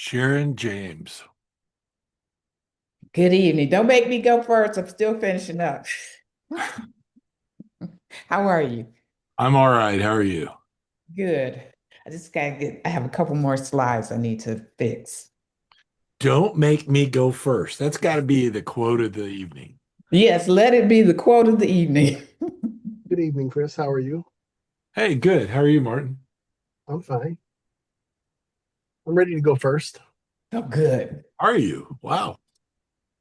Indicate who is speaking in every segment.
Speaker 1: Sharon James.
Speaker 2: Good evening. Don't make me go first. I'm still finishing up. How are you?
Speaker 1: I'm all right. How are you?
Speaker 2: Good. I have a couple more slides I need to fix.
Speaker 1: Don't make me go first. That's got to be the quote of the evening.
Speaker 2: Yes, let it be the quote of the evening.
Speaker 3: Good evening, Chris. How are you?
Speaker 1: Hey, good. How are you, Martin?
Speaker 3: I'm fine. I'm ready to go first.
Speaker 2: Oh, good.
Speaker 1: Are you? Wow.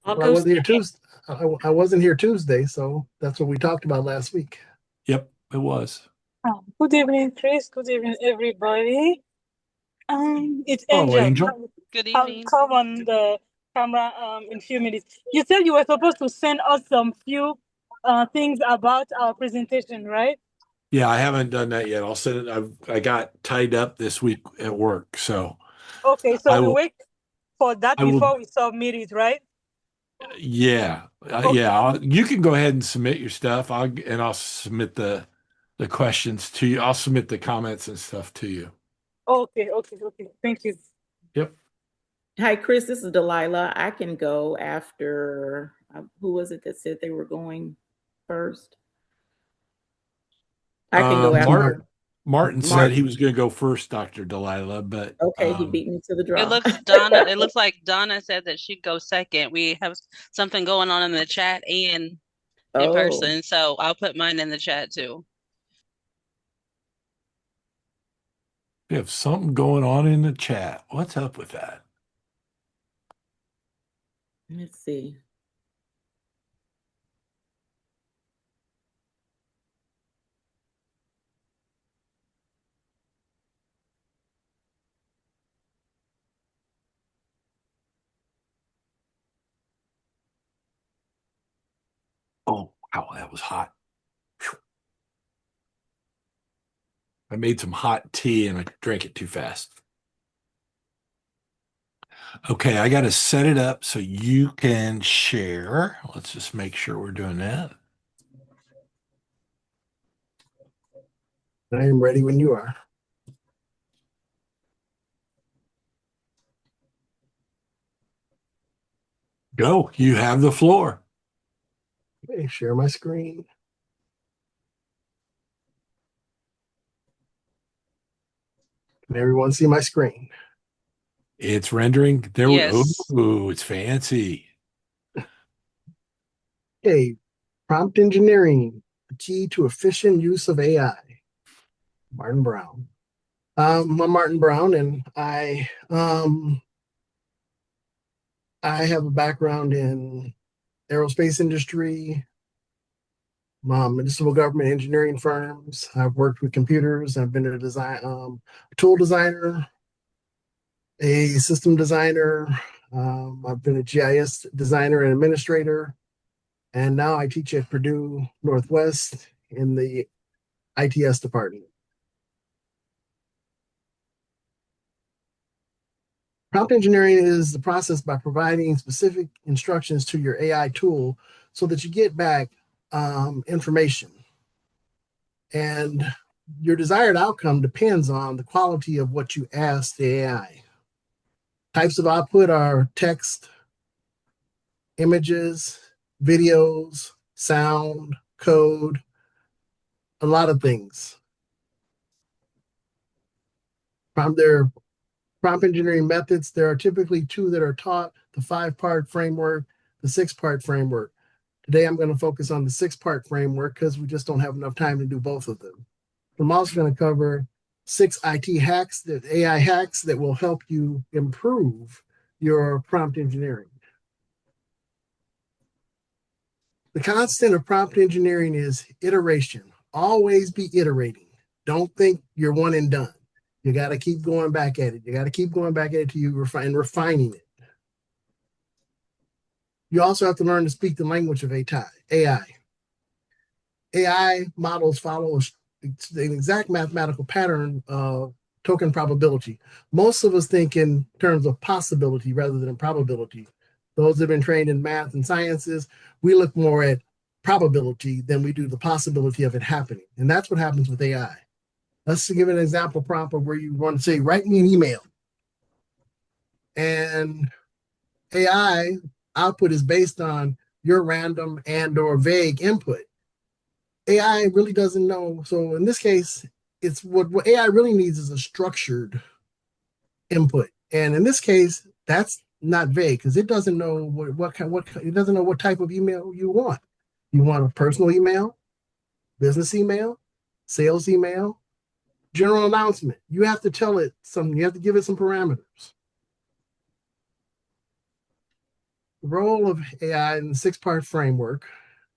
Speaker 4: I'll
Speaker 3: Well, I
Speaker 4: go
Speaker 3: wasn't here
Speaker 4: second.
Speaker 3: Tuesday. I wasn't here Tuesday, so that's what we talked about last week.
Speaker 1: Yep, it was.
Speaker 4: Good evening, Chris. Good evening, everybody. It's
Speaker 1: Oh,
Speaker 4: Angel.
Speaker 1: Angel.
Speaker 5: Good
Speaker 4: I'll
Speaker 5: evening.
Speaker 4: come on the camera in few minutes. You said you were supposed to send us some few things about our presentation, right?
Speaker 1: Yeah, I haven't done that yet. I'll send it. I got tied up this week at work, so
Speaker 4: Okay, so
Speaker 1: I
Speaker 4: we
Speaker 1: will.
Speaker 4: wait for that
Speaker 1: I will.
Speaker 4: before we submit it, right?
Speaker 1: Yeah,
Speaker 4: Okay.
Speaker 1: yeah. You can go ahead and submit your stuff. I'll submit the questions to you. I'll submit the comments and stuff to you.
Speaker 4: Okay. Thank you.
Speaker 1: Yep.
Speaker 2: Hi, Chris. This is Delilah. I can go after, who was it that said they were going first? I can go
Speaker 3: It's
Speaker 2: after
Speaker 3: Mark.
Speaker 1: Martin said he
Speaker 2: Martin.
Speaker 1: was going to go first, Dr. Delilah, but
Speaker 2: Okay, he beat me to the
Speaker 5: It
Speaker 2: draw.
Speaker 5: looks Donna. It looks like Donna said that she'd go second. We have something going on in the chat and in
Speaker 2: Oh,
Speaker 5: person, so I'll put mine in the chat too.
Speaker 1: we have something going on in the chat. What's up with that?
Speaker 2: let's see.
Speaker 1: Oh, wow, that was hot. Phew. I made some hot tea and I drank it too fast. Okay, I got to set it up so you can share. Let's just make sure we're doing that.
Speaker 3: I am ready when you are.
Speaker 1: Go. You have the floor.
Speaker 3: Okay, share my screen. Can everyone see my screen?
Speaker 1: It's rendering. There we
Speaker 5: Yes.
Speaker 1: Oh, it's fancy.
Speaker 3: Okay, prompt engineering, the key to efficient use of AI. Martin Brown. I'm Martin Brown, and I have a background in aerospace industry, municipal government engineering firms. I've worked with computers. I've been a tool designer, a system designer. I've been a GIS designer and administrator, and now I teach at Purdue Northwest in the ITS department. Prompt engineering is the process by providing specific instructions to your AI tool so that you get back information. And your desired outcome depends on the quality of what you ask the AI. Types of output are text, images, videos, sound, code, a lot of things. There prompt engineering methods, there are typically two that are taught, the 5-part framework, the 6-part framework. Today, I'm going to focus on the 6-part framework because we just don't have enough time to do both of them. I'm also going to cover 6 IT hacks, AI hacks that will help you improve your prompt engineering. The constant of prompt engineering is iteration. Always be iterating. Don't think you're one and done. You got to keep going back at it. You got to keep going back at it till you refining it. You also have to learn to speak the language of AI. AI models follow the exact mathematical pattern of token probability. Most of us think in terms of possibility rather than probability. Those that have been trained in math and sciences, we look more at probability than we do the possibility of it happening. And that's what happens with AI. Let's give an example prompt of where you want to say, write me an email. And AI output is based on your random and or vague input. AI really doesn't know. So in this case, it's what AI really needs is a structured input. And in this case, that's not vague because it doesn't know what it doesn't know what type of email you want. You want a personal email, business email, sales email, general announcement. You have to tell it some, you have to give it some parameters. The role of AI in the 6-part framework.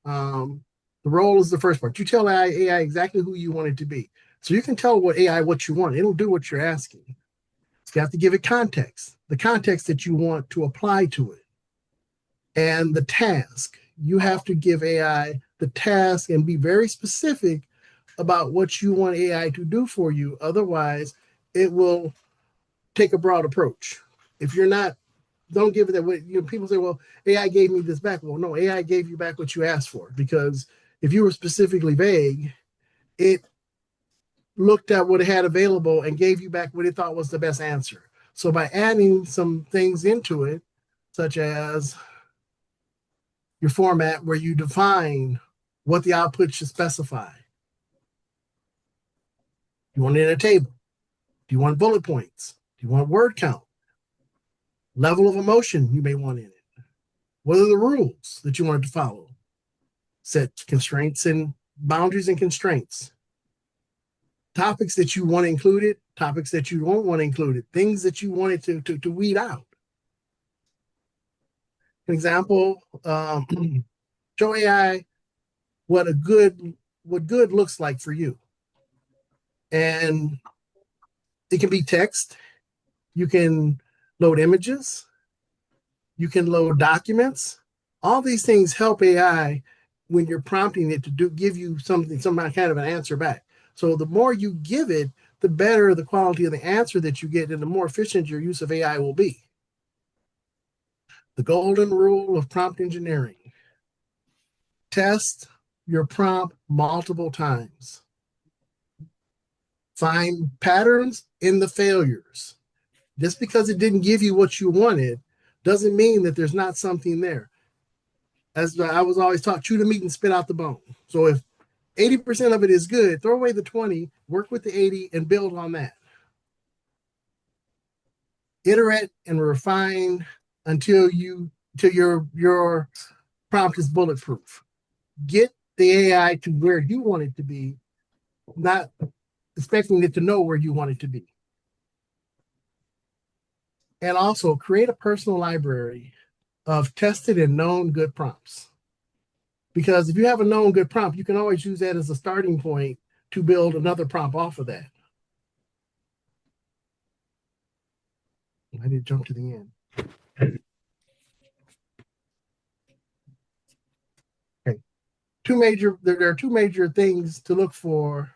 Speaker 3: The role is the first part. You tell AI exactly who you want it to be. So you can tell AI what you want. It'll do what you're asking. So you have to give it context, the context that you want to apply to it. And the task. You have to give AI the task and be very specific about what you want AI to do for you. Otherwise, it will take a broad approach. If you're not, don't give it that way. People say, well, AI gave me this back. Well, no, AI gave you back what you asked for, because if you were specifically vague, it looked at what it had available and gave you back what it thought was the best answer. So by adding some things into it, such as your format where you define what the output should specify. You want it in a table? Do you want bullet points? Do you want word count? Level of emotion you may want in it. What are the rules that you want it to follow? Set constraints and boundaries and constraints. Topics that you want included, topics that you won't want included, things that you want it to weed out. An example, show AI what good looks like for you. And it can be text. You can load images. You can load documents. All these things help AI when you're prompting it to give you some kind of an answer back. So the more you give it, the better the quality of the answer that you get and the more efficient your use of AI will be. The golden rule of prompt engineering. Test your prompt multiple times. Find patterns in the failures. Just because it didn't give you what you wanted doesn't mean that there's not something there. As I was always taught, chew the meat and spit out the bone. So if 80% of it is good, throw away the 20, work with the 80 and build on that. Iterate and refine until your prompt is bulletproof. Get the AI to where you want it to be, not expecting it to know where you want it to be. And also create a personal library of tested and known good prompts. Because if you have a known good prompt, you can always use that as a starting point to build another prompt off of that. I did jump to the end. Okay. There are two major things to look for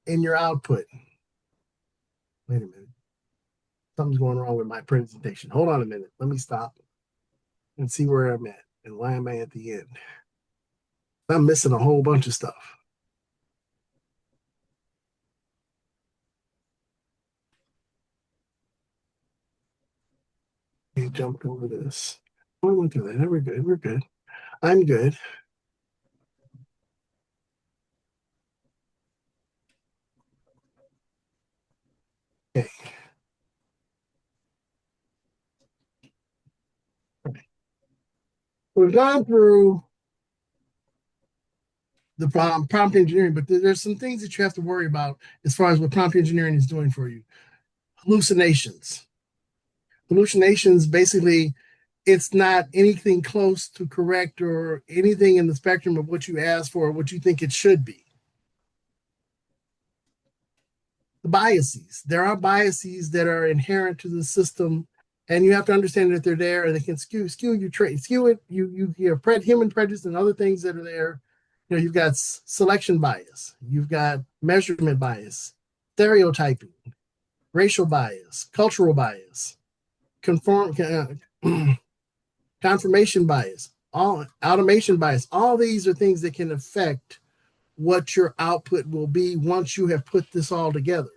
Speaker 3: in your output. Wait a minute. Something's going wrong with my presentation. Hold on a minute. Let me stop and see where I'm at and why am I at the end. I'm missing a whole bunch of stuff. You jumped over this. I went through that. We're good. We're good. I'm good. Okay. We've gone through the prompt engineering, but there's some things that you have to worry about as far as what prompt engineering is doing for you. Hallucinations. Hallucinations, basically, it's not anything close to correct or anything in the spectrum of what you asked for or what you think it should be. The biases. There are biases that are inherent to the system, and you have to understand that they're there, and they can skew your trait, skew it. You have human prejudice and other things that are there. You know, you've got selection bias, you've got measurement bias, stereotyping, racial bias, cultural bias, confirmation bias, automation bias. All these are things that can affect what your output will be once you have put this all together.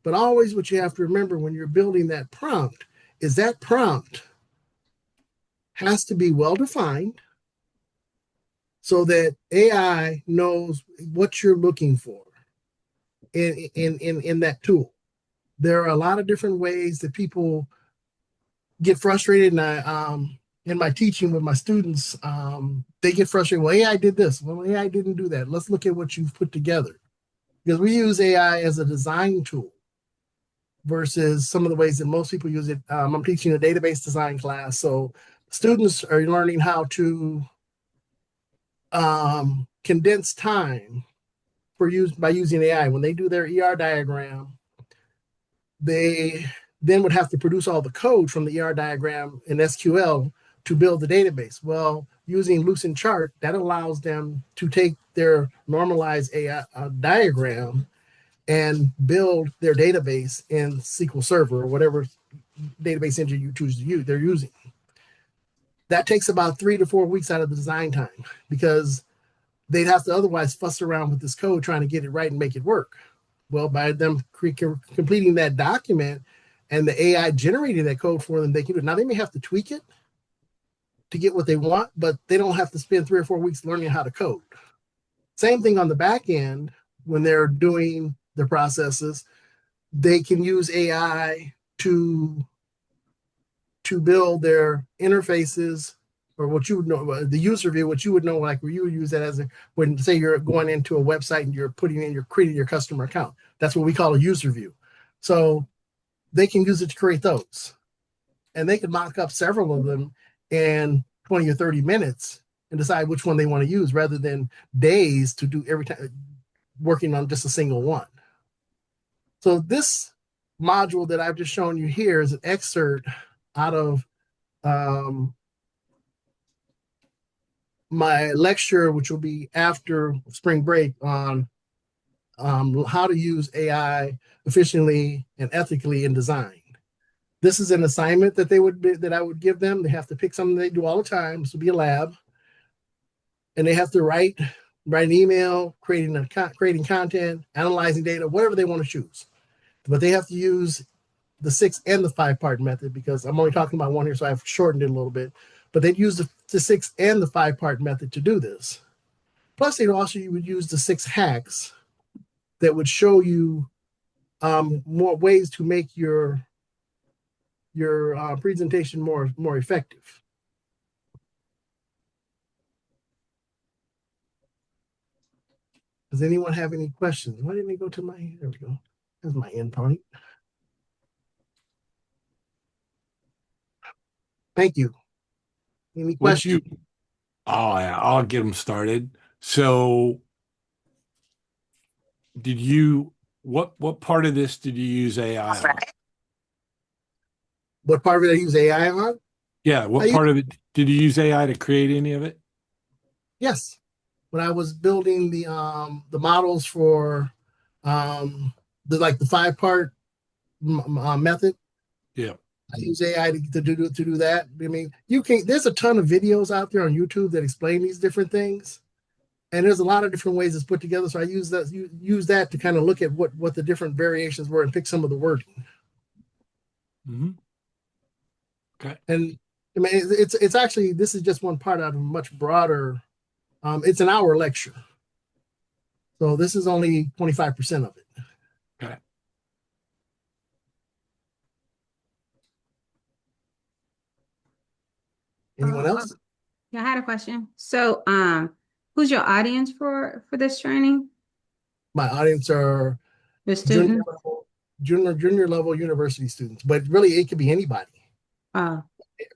Speaker 3: But always what you have to remember when you're building that prompt is that prompt has to be well defined so that AI knows what you're looking for in that tool. There are a lot of different ways that people get frustrated, and I in my teaching with my students, they get frustrated. Well, AI did this. Well, AI didn't do that. Let's look at what you've put together, because we use AI as a design tool versus some of the ways that most people use it. I'm teaching a database design class, so students are learning how to condense time by using AI. When they do their ER diagram, they then would have to produce all the code from the ER diagram in SQL to build the database. Well, using Lucent Chart, that allows them to take their normalized AI diagram and build their database in SQL Server or whatever database engine you choose to use. They're using. That takes about 3 to 4 weeks out of the design time, because they'd have to otherwise fuss around with this code trying to get it right and make it work. Well, by them completing that document and the AI generating that code for them, they can do it. Now, they may have to tweak it to get what they want, but they don't have to spend 3 or 4 weeks learning how to code. Same thing on the back end. When they're doing their processes, they can use AI to build their interfaces, or what you would know, the user view, what you would know, like where you would use that as when, say, you're going into a website and you're creating your customer account. That's what we call a user view. So they can use it to create those, and they can mock up several of them in 20 or 30 minutes and decide which one they want to use, rather than days to do every time working on just a single one. So this module that I've just shown you here is an excerpt out of my lecture, which will be after spring break, on how to use AI efficiently and ethically in design. This is an assignment that I would give them. They have to pick something they do all the time. This will be a lab, and they have to write an email, creating content, analyzing data, whatever they want to choose. But they have to use the 6 and the 5-part method, because I'm only talking about one here, so I've shortened it a little bit. But they'd use the 6 and the 5-part method to do this. Plus, you would use the 6 hacks that would show you more ways to make your presentation more effective. Does anyone have any questions? Why didn't they go to my? There we go. That's my endpoint. Thank you. Any questions?
Speaker 1: I'll get them started. So what part of this did you use AI on?
Speaker 3: What part of it I use AI on?
Speaker 1: Yeah, what part of it did you use AI to create any of it?
Speaker 3: Yes. When I was building the models for the 5-part method.
Speaker 1: Yeah.
Speaker 3: I use AI to do that. I mean, there's a ton of videos out there on YouTube that explain these different things, and there's a lot of different ways it's put together. So I use that to kind of look at what the different variations were and pick some of the wording.
Speaker 1: Mm-hmm. Okay.
Speaker 3: And I mean, it's actually, this is just one part out of a much broader. It's an hour lecture, so this is only 25% of it.
Speaker 1: Okay.
Speaker 3: Anyone else?
Speaker 6: Yeah, I had a question. So, who's your audience for this training?
Speaker 3: My audience are
Speaker 6: The students?
Speaker 3: junior level university students, but really it could be anybody.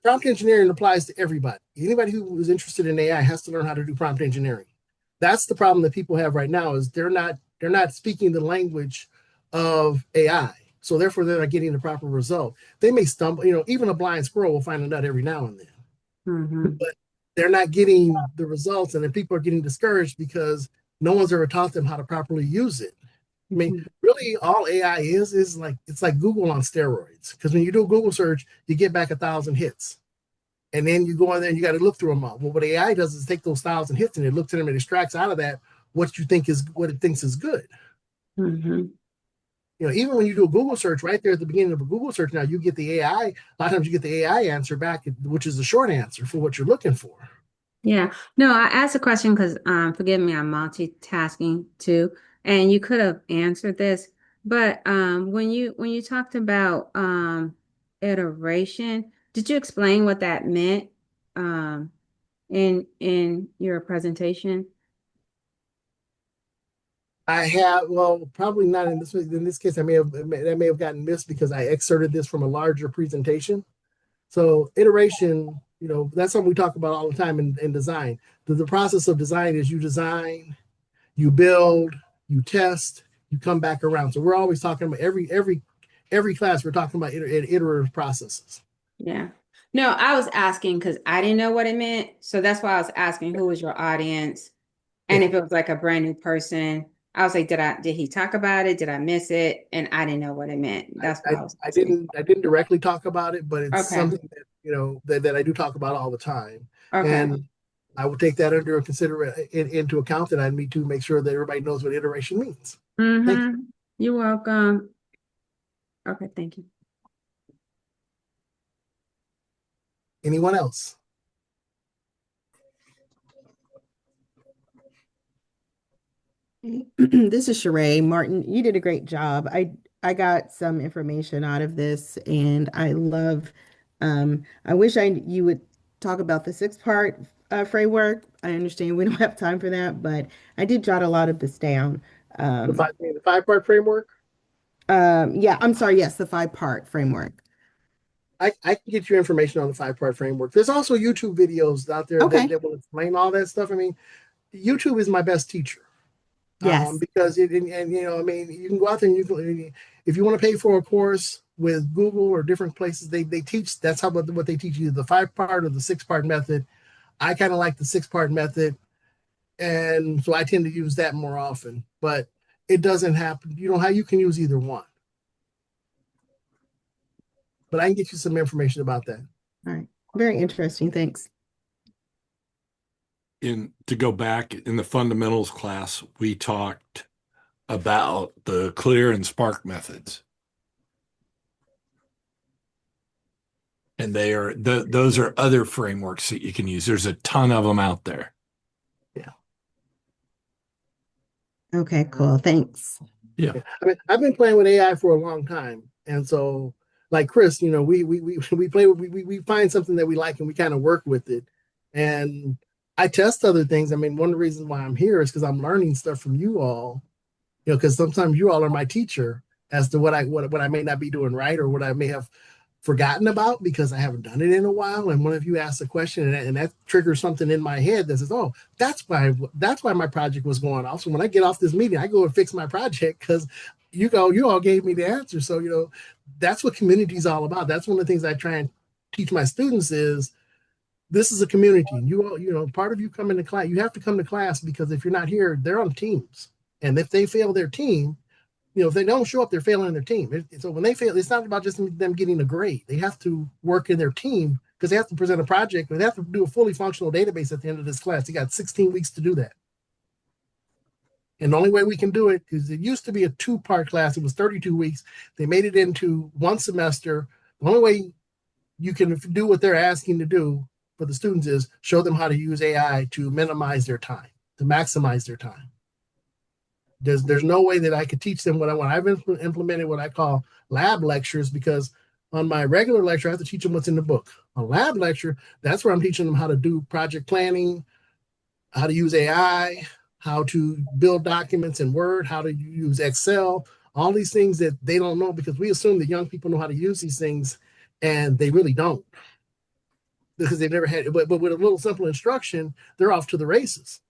Speaker 3: Prompt engineering applies to everybody. Anybody who is interested in AI has to learn how to do prompt engineering. That's the problem that people have right now, is they're not speaking the language of AI. So therefore they're not getting the proper result. They may stumble, even a blind squirrel will find a nut every now and then.
Speaker 6: Mm-hmm.
Speaker 3: But they're not getting the results, and then people are getting discouraged because no one's ever taught them how to properly use it. I mean, really, all AI is like, it's like Google on steroids. Because when you do a Google search, you get back 1,000 hits, and then you go in there and you got to look through them all. Well, what AI does is take those 1,000 hits and it looks at them and extracts out of that what it thinks is good.
Speaker 6: Mm-hmm.
Speaker 3: Even when you do a Google search, right there at the beginning of a Google search, now you get the AI. A lot of times you get the AI answer back, which is the short answer for what you're looking for.
Speaker 6: Yeah. No, I asked a question because forgive me, I'm multitasking too. And you could have answered this, but when you talked about iteration, did you explain what that meant in your presentation?
Speaker 3: I have, well, probably not in this. In this case, that may have gotten missed because I excerpted this from a larger presentation. So iteration, that's something we talk about all the time in design. The process of design is you design, you build, you test, you come back around. So we're always talking about every class we're talking about iterative processes.
Speaker 6: Yeah. No, I was asking because I didn't know what it meant. So that's why I was asking who was your audience. And
Speaker 3: Yeah.
Speaker 6: if it was like a brand new person, I was like, did he talk about it? Did I miss it? And I didn't know what it meant. That's why I was
Speaker 3: I
Speaker 6: asking.
Speaker 3: didn't directly talk about it, but it's
Speaker 6: Okay.
Speaker 3: something that I do talk about all the time.
Speaker 6: Okay.
Speaker 3: And I would take that into account that I need to make sure that everybody knows what iteration means. Thank you.
Speaker 6: Mm-hmm. You're welcome. Okay, thank you.
Speaker 3: Anyone else?
Speaker 7: This is Sheree. Martin, you did a great job. I got some information out of this and I love I wish you would talk about the 6-part framework. I understand we don't have time for that, but I did jot a lot of this down.
Speaker 3: The 5-part framework?
Speaker 7: Yeah, I'm sorry, yes, the 5-part framework.
Speaker 3: I can get you information on the 5-part framework. There's also YouTube videos out there
Speaker 7: Okay.
Speaker 3: that will explain all that stuff. I mean, YouTube is my best teacher.
Speaker 7: Yes.
Speaker 3: Because you can go out there and if you want to pay for a course with Google or different places, they teach, that's what they teach you, the 5-part or the 6-part method. I kind of like the 6-part method. And so I tend to use that more often, but it doesn't happen. You can use either one, but I can get you some information about that.
Speaker 7: All right. Very interesting. Thanks.
Speaker 1: To go back in the fundamentals class, we talked about the clear and spark methods. And those are other frameworks that you can use. There's a ton of them out there.
Speaker 3: Yeah.
Speaker 7: Okay, cool. Thanks.
Speaker 1: Yeah.
Speaker 3: I mean, I've been playing with AI for a long time. And so like Chris, we play, we find something that we like and we kind of work with it. And I test other things. I mean, one of the reasons why I'm here is because I'm learning stuff from you all, because sometimes you all are my teacher as to what I may not be doing right or what I may have forgotten about because I haven't done it in a while. And one of you asked a question and that triggers something in my head that says, oh, that's why my project was going off. So when I get off this meeting, I go and fix my project because you all gave me the answer. So, that's what community is all about. That's one of the things I try and teach my students is this is a community. You all, part of you come into class, you have to come to class because if you're not here, they're on teams. And if they fail their team, if they don't show up, they're failing their team. So when they fail, it's not about just them getting a grade. They have to work in their team because they have to present a project and they have to do a fully functional database at the end of this class. They got 16 weeks to do that. And the only way we can do it is it used to be a 2-part class. It was 32 weeks. They made it into one semester. The only way you can do what they're asking to do for the students is show them how to use AI to minimize their time, to maximize their time. There's no way that I could teach them what I want. I've implemented what I call lab lectures because on my regular lecture, I have to teach them what's in the book. On lab lecture, that's where I'm teaching them how to do project planning, how to use AI, how to build documents in Word, how to use Excel, all these things that they don't know because we assume that young people know how to use these things and they really don't because they've never had it. But with a little simple instruction, they're off to the races.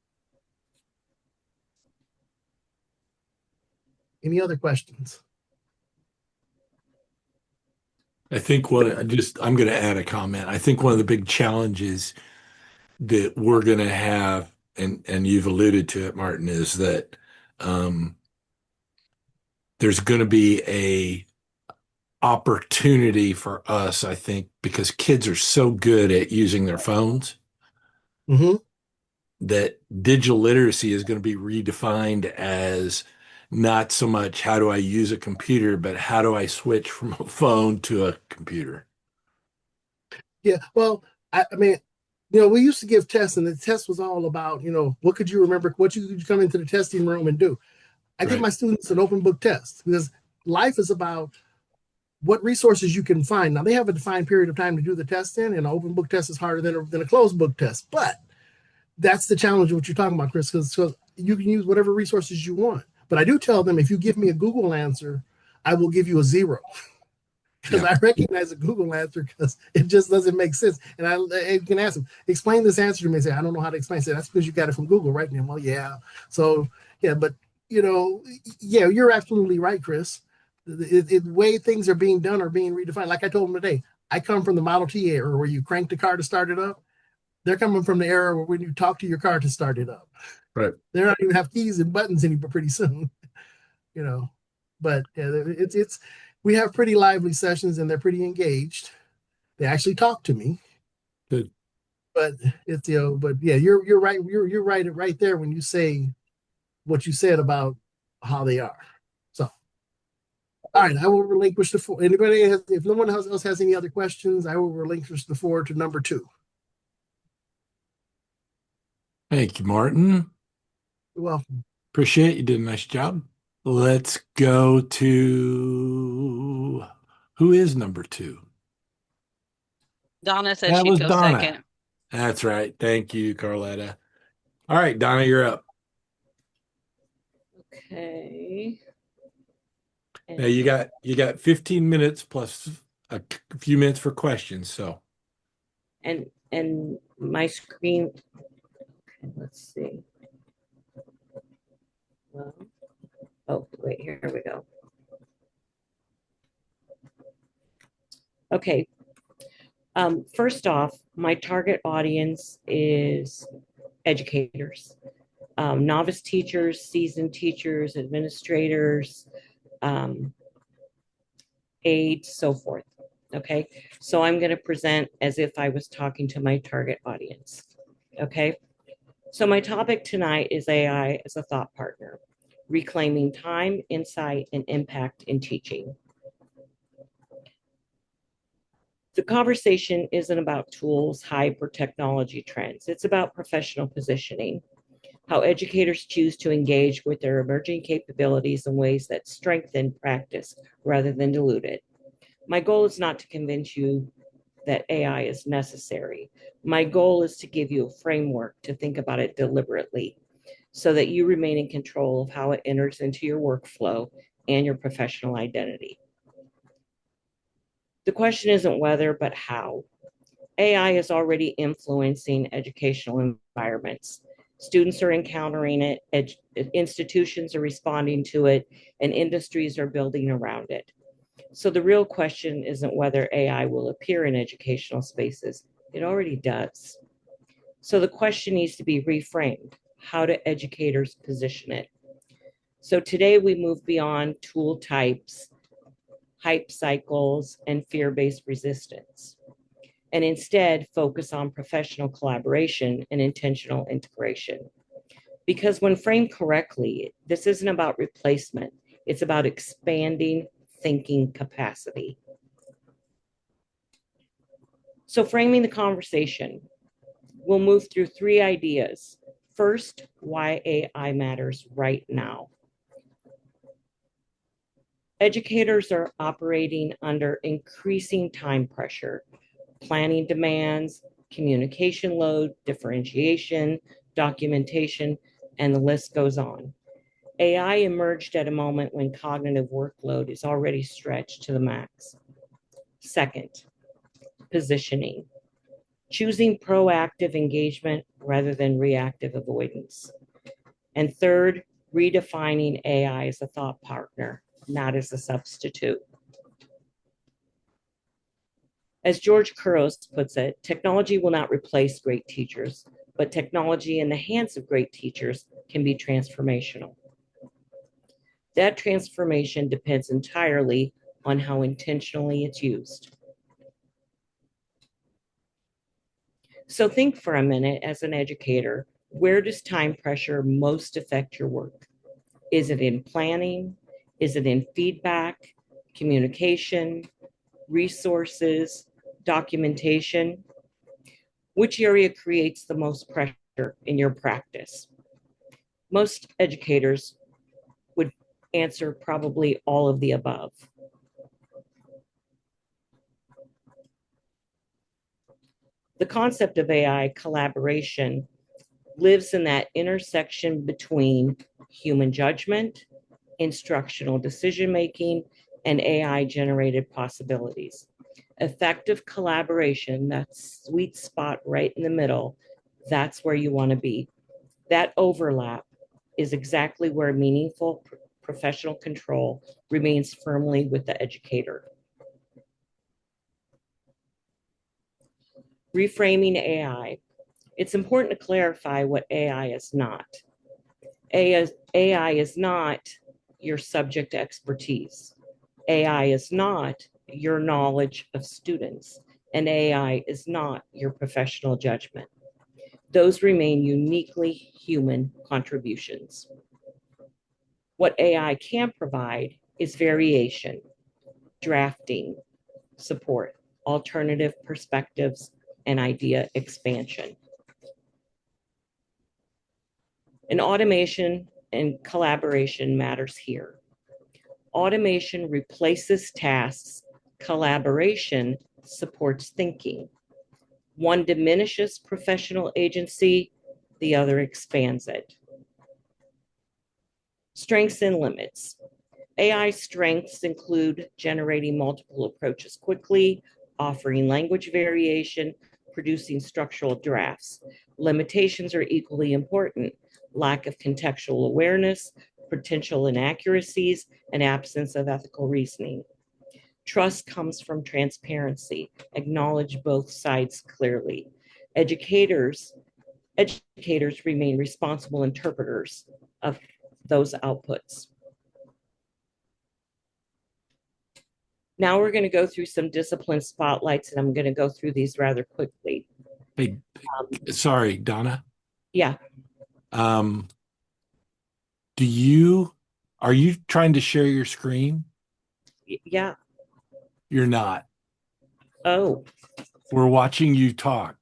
Speaker 3: Any other questions?
Speaker 1: I think I'm going to add a comment. I think one of the big challenges that we're going to have, and you've alluded to it, Martin, is that there's going to be a opportunity for us, I think, because kids are so good at using their phones that digital literacy is going to be redefined as not so much how do I use a computer, but how do I switch from a phone to a computer?
Speaker 3: Yeah, well, I mean, we used to give tests, and the test was all about, what could you remember, what you could come into the testing room and do. I give
Speaker 1: Right.
Speaker 3: my students an open book test because life is about what resources you can find. Now, they have a defined period of time to do the test in, and an open book test is harder than a closed book test. But that's the challenge of what you're talking about, Chris, because you can use whatever resources you want. But I do tell them, if you give me a Google answer, I will give you a 0. Because
Speaker 1: Yeah.
Speaker 3: I recognize a Google answer because it just doesn't make sense. And you can ask them, explain this answer to me. And say, I don't know how to explain. Say, that's because you got it from Google, right? And well, yeah. So yeah, but yeah, you're absolutely right, Chris. The way things are being done are being redefined. Like I told them today, I come from the Model T era where you crank the car to start it up. They're coming from the era where when you talk to your car to start it up.
Speaker 1: Right.
Speaker 3: They're not even have keys and buttons anymore pretty soon. you know. But yeah, it's we have pretty lively sessions and they're pretty engaged. They actually talk to me.
Speaker 1: Good.
Speaker 3: But it's but yeah, you're right. You're right there when you say what you said about how they are. So all right, I will relinquish the floor. Anybody has, if no one else has any other questions, I will relinquish the floor to number 2.
Speaker 1: Thank you, Martin.
Speaker 3: You're welcome.
Speaker 1: Appreciate you did a nice job. Let's go to who is number 2?
Speaker 5: Donna said
Speaker 1: That
Speaker 5: she'd
Speaker 1: was
Speaker 5: go
Speaker 1: Donna.
Speaker 5: second.
Speaker 1: That's right. Thank you, Carletta. All right, Donna, you're up.
Speaker 8: Okay.
Speaker 1: Now you got 15 minutes plus a few minutes for questions. So
Speaker 8: And my screen. Okay, let's see. Well, oh wait, here we go. Okay. First off, my target audience is educators, novice teachers, seasoned teachers, administrators, aides, so forth. Okay, so I'm going to present as if I was talking to my target audience. Okay, so my topic tonight is AI as a thought partner, reclaiming time, insight, and impact in teaching. The conversation isn't about tools, hype, or technology trends. It's about professional positioning, how educators choose to engage with their emerging capabilities in ways that strengthen practice rather than dilute it. My goal is not to convince you that AI is necessary. My goal is to give you a framework to think about it deliberately so that you remain in control of how it enters into your workflow and your professional identity. The question isn't whether, but how. AI is already influencing educational environments. Students are encountering it, institutions are responding to it, and industries are building around it. So the real question isn't whether AI will appear in educational spaces. It already does. So the question needs to be reframed. How do educators position it? So today we move beyond tool types, hype cycles, and fear-based resistance, and instead focus on professional collaboration and intentional integration. Because when framed correctly, this isn't about replacement, it's about expanding thinking capacity. So framing the conversation, we'll move through 3 ideas. First, why AI matters right now. Educators are operating under increasing time pressure, planning demands, communication load, differentiation, documentation, and the list goes on. AI emerged at a moment when cognitive workload is already stretched to the max. Second, positioning, choosing proactive engagement rather than reactive avoidance. And third, redefining AI as a thought partner, not as a substitute. As George Couros puts it, technology will not replace great teachers, but technology in the hands of great teachers can be transformational. That transformation depends entirely on how intentionally it's used. So think for a minute as an educator, where does time pressure most affect your work? Is it in planning? Is it in feedback, communication, resources, documentation? Which area creates the most pressure in your practice? Most educators would answer probably all of the above. The concept of AI collaboration lives in that intersection between human judgment, instructional decision-making, and AI-generated possibilities. Effective collaboration, that sweet spot right in the middle, that's where you want to be. That overlap is exactly where meaningful professional control remains firmly with the educator. Reframing AI. It's important to clarify what AI is not. AI is not your subject expertise. AI is not your knowledge of students, and AI is not your professional judgment. Those remain uniquely human contributions. What AI can provide is variation, drafting, support, alternative perspectives, and idea expansion. And automation and collaboration matters here. Automation replaces tasks. Collaboration supports thinking. One diminishes professional agency, the other expands it. Strengths and limits. AI strengths include generating multiple approaches quickly, offering language variation, producing structural drafts. Limitations are equally important. Lack of contextual awareness, potential inaccuracies, and absence of ethical reasoning. Trust comes from transparency. Acknowledge both sides clearly. Educators remain responsible interpreters of those outputs. Now we're going to go through some discipline spotlights, and I'm going to go through these rather quickly.
Speaker 1: Hey, sorry, Donna.
Speaker 8: Yeah.
Speaker 1: Are you trying to share your screen?
Speaker 8: Yeah.
Speaker 1: You're not.
Speaker 8: Oh.
Speaker 1: We're watching you talk.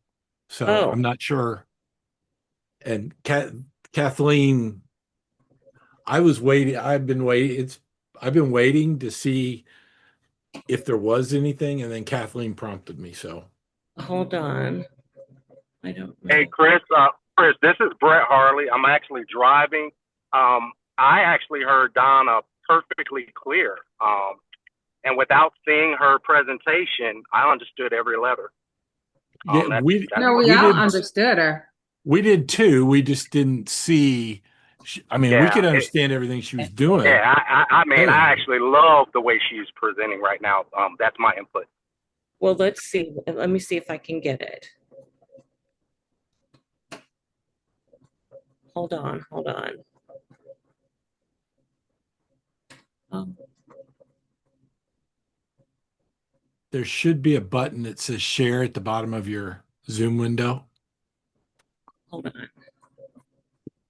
Speaker 1: So
Speaker 8: Oh.
Speaker 1: I'm not sure. And Kathleen, I've been waiting to see if there was anything, and then Kathleen prompted me. So
Speaker 8: Hold on. I don't know.
Speaker 9: Hey, Chris, this is Brett Harley. I'm actually driving. I actually heard Donna perfectly clear. And without seeing her presentation, I understood every letter.
Speaker 1: yeah, we
Speaker 6: all
Speaker 1: did,
Speaker 6: understood her.
Speaker 1: We did too. We just didn't see. We could understand everything she was doing.
Speaker 9: Yeah, I actually love the way she's presenting right now. That's my input.
Speaker 8: Well, let's see. Let me see if I can get it. Hold on.
Speaker 1: There should be a button that says share at the bottom of your Zoom window.
Speaker 8: Hold on.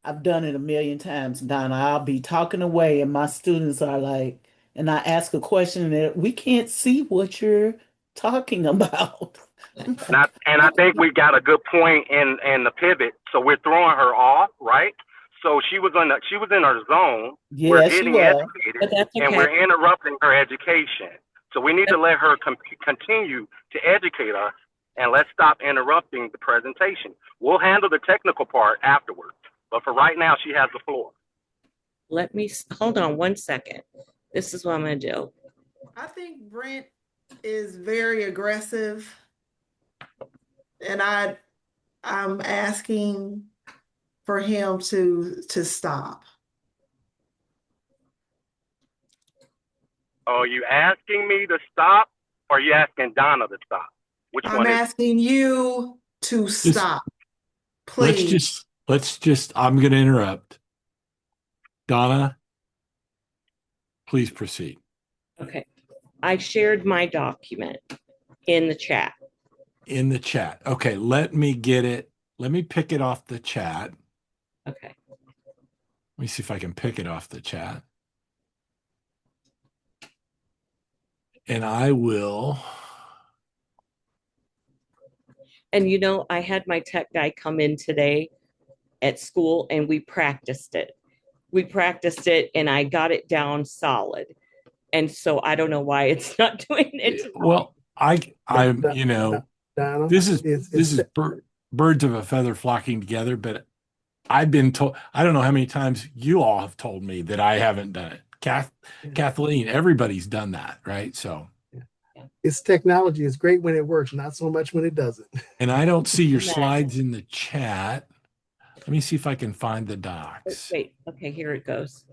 Speaker 10: I've done it a million times, Donna. I'll be talking away and my students are like, and I ask a question and we can't see what you're talking about.
Speaker 9: And I think we got a good point in the pivot. So we're throwing her off, right? So she was in her zone.
Speaker 10: Yeah,
Speaker 9: we're getting educated,
Speaker 8: but that's okay.
Speaker 9: And we're interrupting her education. So we need to let her continue to educate us, and let's stop interrupting the presentation. We'll handle the technical part afterwards. But for right now, she has the floor.
Speaker 8: Let me hold on 1 second. This is what I'm going to do.
Speaker 11: I think Brent is very aggressive, and I'm asking for him to stop.
Speaker 9: Are you asking me to stop, or are you asking Donna to stop? Which one?
Speaker 11: I'm asking you to stop, please.
Speaker 1: Let's just, I'm going to interrupt. Donna, please proceed.
Speaker 8: Okay. I shared my document in the chat.
Speaker 1: In the chat. Okay, let me get it. Let me pick it off the chat.
Speaker 8: Okay.
Speaker 1: Let me see if I can pick it off the chat. And I will.
Speaker 8: And you know, I had my tech guy come in today at school and we practiced it. And I got it down solid. And so I don't know why it's not doing it.
Speaker 1: Well, I'm,
Speaker 3: Donna,
Speaker 1: this is
Speaker 3: it's
Speaker 1: birds of a feather flocking together, but I've been told, I don't know how many times you all have told me that I haven't done it. Kathleen, everybody's done that, right? So
Speaker 3: it's technology. It's great when it works, not so much when it doesn't.
Speaker 1: and I don't see your slides in the chat. Let me see if I can find the docs.
Speaker 8: Wait, okay, here it goes.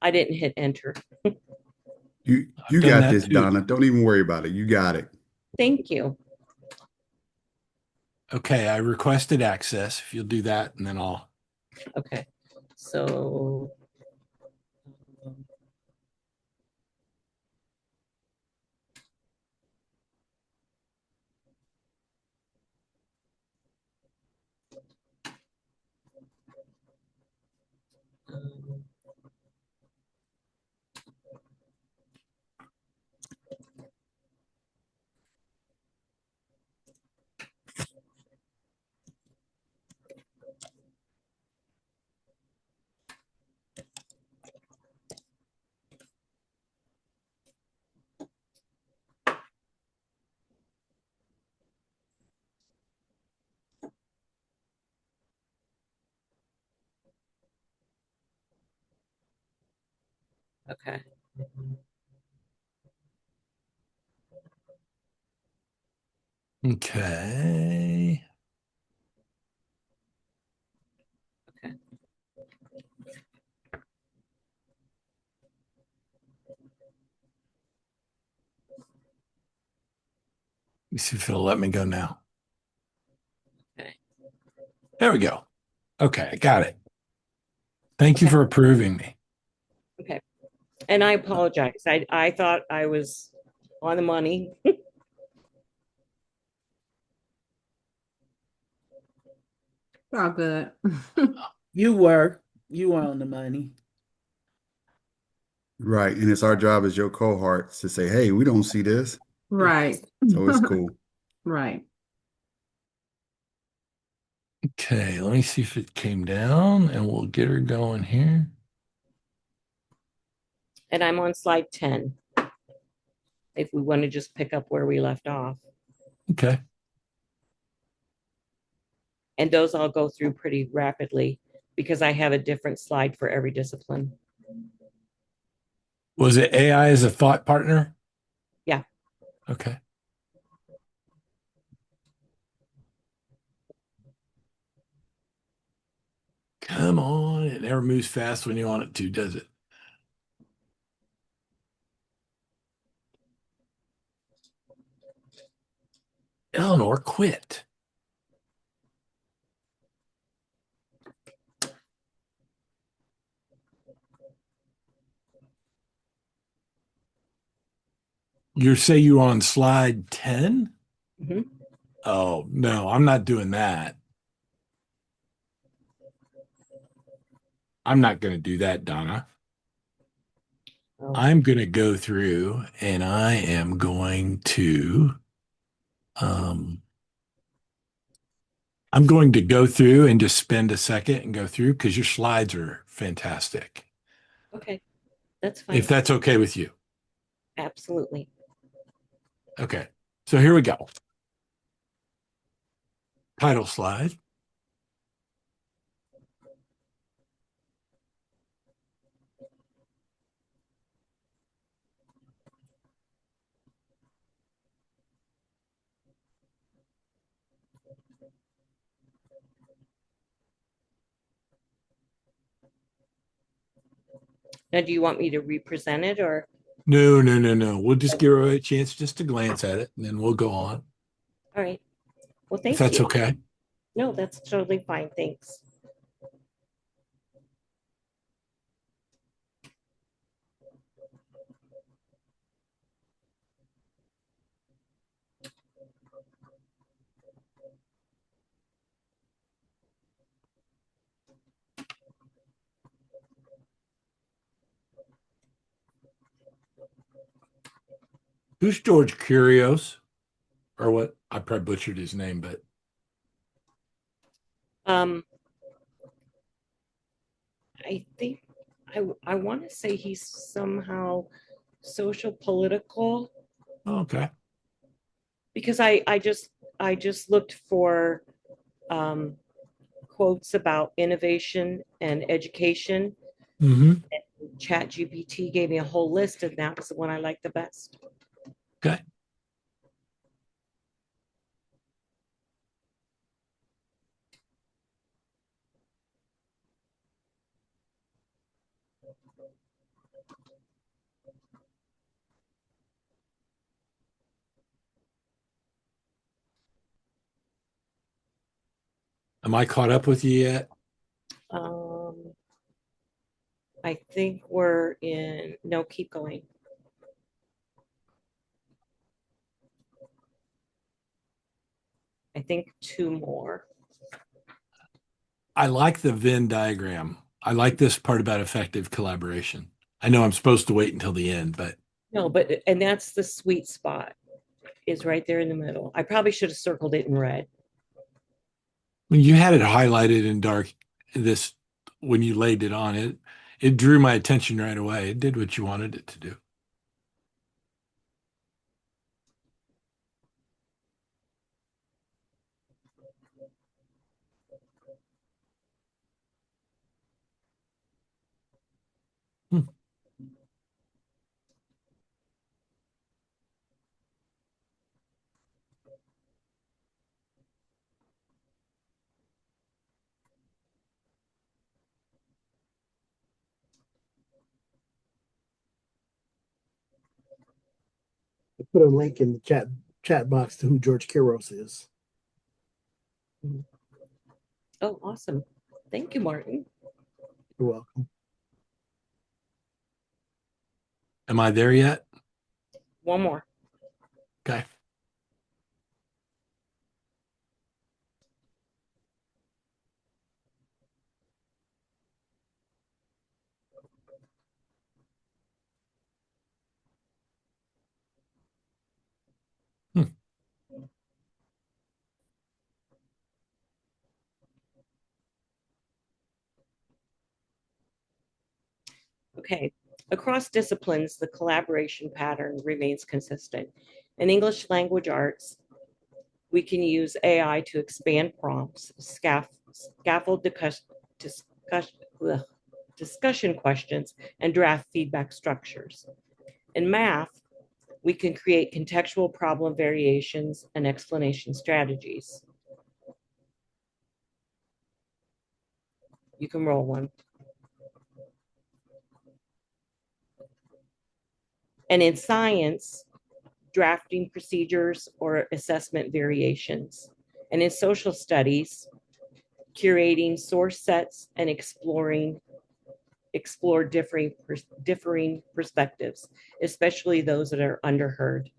Speaker 8: I didn't hit enter.
Speaker 12: You
Speaker 1: done
Speaker 12: got
Speaker 1: that
Speaker 12: this,
Speaker 1: too.
Speaker 12: Donna. Don't even worry about it. You got it.
Speaker 8: Thank you.
Speaker 1: Okay, I requested access. If you'll do that, and then I'll.
Speaker 8: Okay, so. Okay.
Speaker 1: Okay.
Speaker 8: Okay.
Speaker 1: Let me see if it'll let me go now.
Speaker 8: Okay.
Speaker 1: There we go. Okay, I got it. Thank you for approving me.
Speaker 8: Okay. And I apologize. I thought I was on the money.
Speaker 6: All good.
Speaker 10: You were on the money.
Speaker 12: Right. And it's our job as your cohorts to say, hey, we don't see this.
Speaker 6: Right.
Speaker 12: So it's cool.
Speaker 6: Right.
Speaker 1: Okay, let me see if it came down and we'll get her going here.
Speaker 8: And I'm on slide 10. If we want to just pick up where we left off.
Speaker 1: Okay.
Speaker 8: And those I'll go through pretty rapidly because I have a different slide for every discipline.
Speaker 1: Was it AI as a thought partner?
Speaker 8: Yeah.
Speaker 1: Okay. Come on. It never moves fast when you want it to, does it? Eleanor, quit. You say you're on slide 10?
Speaker 8: Mm-hmm.
Speaker 1: Oh, no, I'm not doing that. I'm not going to do that, Donna.
Speaker 8: Oh.
Speaker 1: I'm going to go through and I am going to I'm going to go through and just spend a second and go through because your slides are fantastic.
Speaker 8: Okay, that's fine.
Speaker 1: If that's okay with you.
Speaker 8: Absolutely.
Speaker 1: Okay, so here we go. Title slide.
Speaker 8: Now, do you want me to represent it or?
Speaker 1: No. We'll just give her a chance just to glance at it and then we'll go on.
Speaker 8: All right. Well, thank
Speaker 1: If that's
Speaker 8: you.
Speaker 1: okay.
Speaker 8: No, that's totally fine. Thanks.
Speaker 1: Who's George Curios? Or what? I probably butchered his name, but
Speaker 8: Um, I think I want to say he's somehow social political,
Speaker 1: okay.
Speaker 8: because I just looked for quotes about innovation and education.
Speaker 1: Mm-hmm.
Speaker 8: ChatGPT gave me a whole list, and that was the one I liked the best.
Speaker 1: Okay. Am I caught up with you yet?
Speaker 8: I think we're in, no, keep going. I think two more.
Speaker 1: I like the Venn diagram. I like this part about effective collaboration. I know I'm supposed to wait until the end, but
Speaker 8: No, but, and that's the sweet spot, is right there in the middle. I probably should have circled it in red.
Speaker 1: when you had it highlighted in dark, this when you laid it on it, it drew my attention right away. It did what you wanted it to do. Hmm.
Speaker 3: I put a link in the chat box to who George Kiros is.
Speaker 8: Oh, awesome. Thank you, Martin.
Speaker 3: You're welcome.
Speaker 1: Am I there yet?
Speaker 8: One more.
Speaker 1: Okay.
Speaker 8: Okay. Across disciplines, the collaboration pattern remains consistent. In English language arts, we can use AI to expand prompts, scaffold discussion questions, and draft feedback structures. In math, we can create contextual problem variations and explanation strategies. You can roll one. And in science, drafting procedures or assessment variations. And in social studies, curating source sets and explore differing perspectives, especially those that are underheard.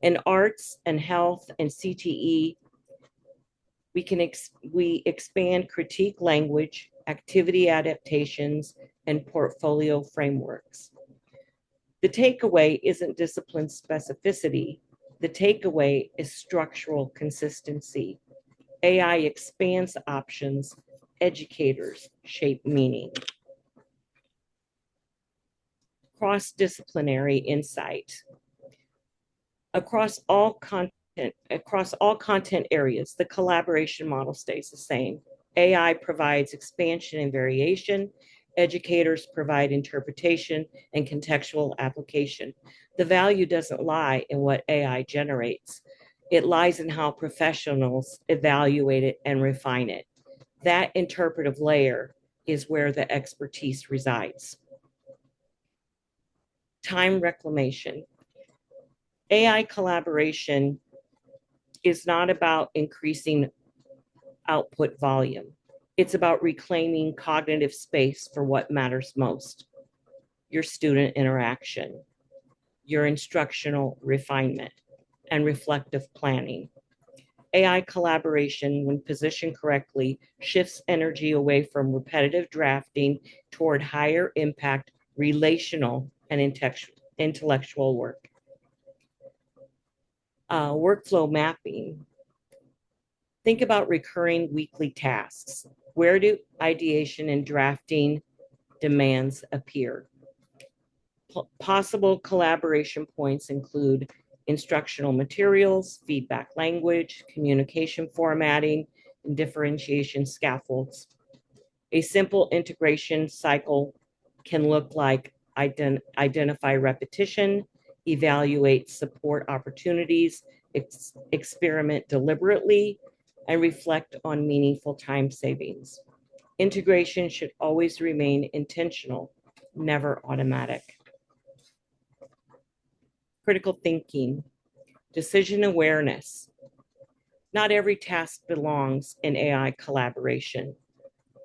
Speaker 8: In arts and health and CTE, we expand critique language, activity adaptations, and portfolio frameworks. The takeaway isn't discipline specificity. The takeaway is structural consistency. AI expands options, educators shape meaning. Cross-disciplinary insight. Across all content areas, the collaboration model stays the same. AI provides expansion and variation. Educators provide interpretation and contextual application. The value doesn't lie in what AI generates. It lies in how professionals evaluate it and refine it. That interpretive layer is where the expertise resides. Time reclamation. AI collaboration is not about increasing output volume. It's about reclaiming cognitive space for what matters most: your student interaction, your instructional refinement, and reflective planning. AI collaboration, when positioned correctly, shifts energy away from repetitive drafting toward higher impact relational and intellectual work. Workflow mapping. Think about recurring weekly tasks. Where do ideation and drafting demands appear? Possible collaboration points include instructional materials, feedback language, communication formatting, and differentiation scaffolds. A simple integration cycle can look like identify repetition, evaluate support opportunities, experiment deliberately, and reflect on meaningful time savings. Integration should always remain intentional, never automatic. Critical thinking, decision awareness. Not every task belongs in AI collaboration.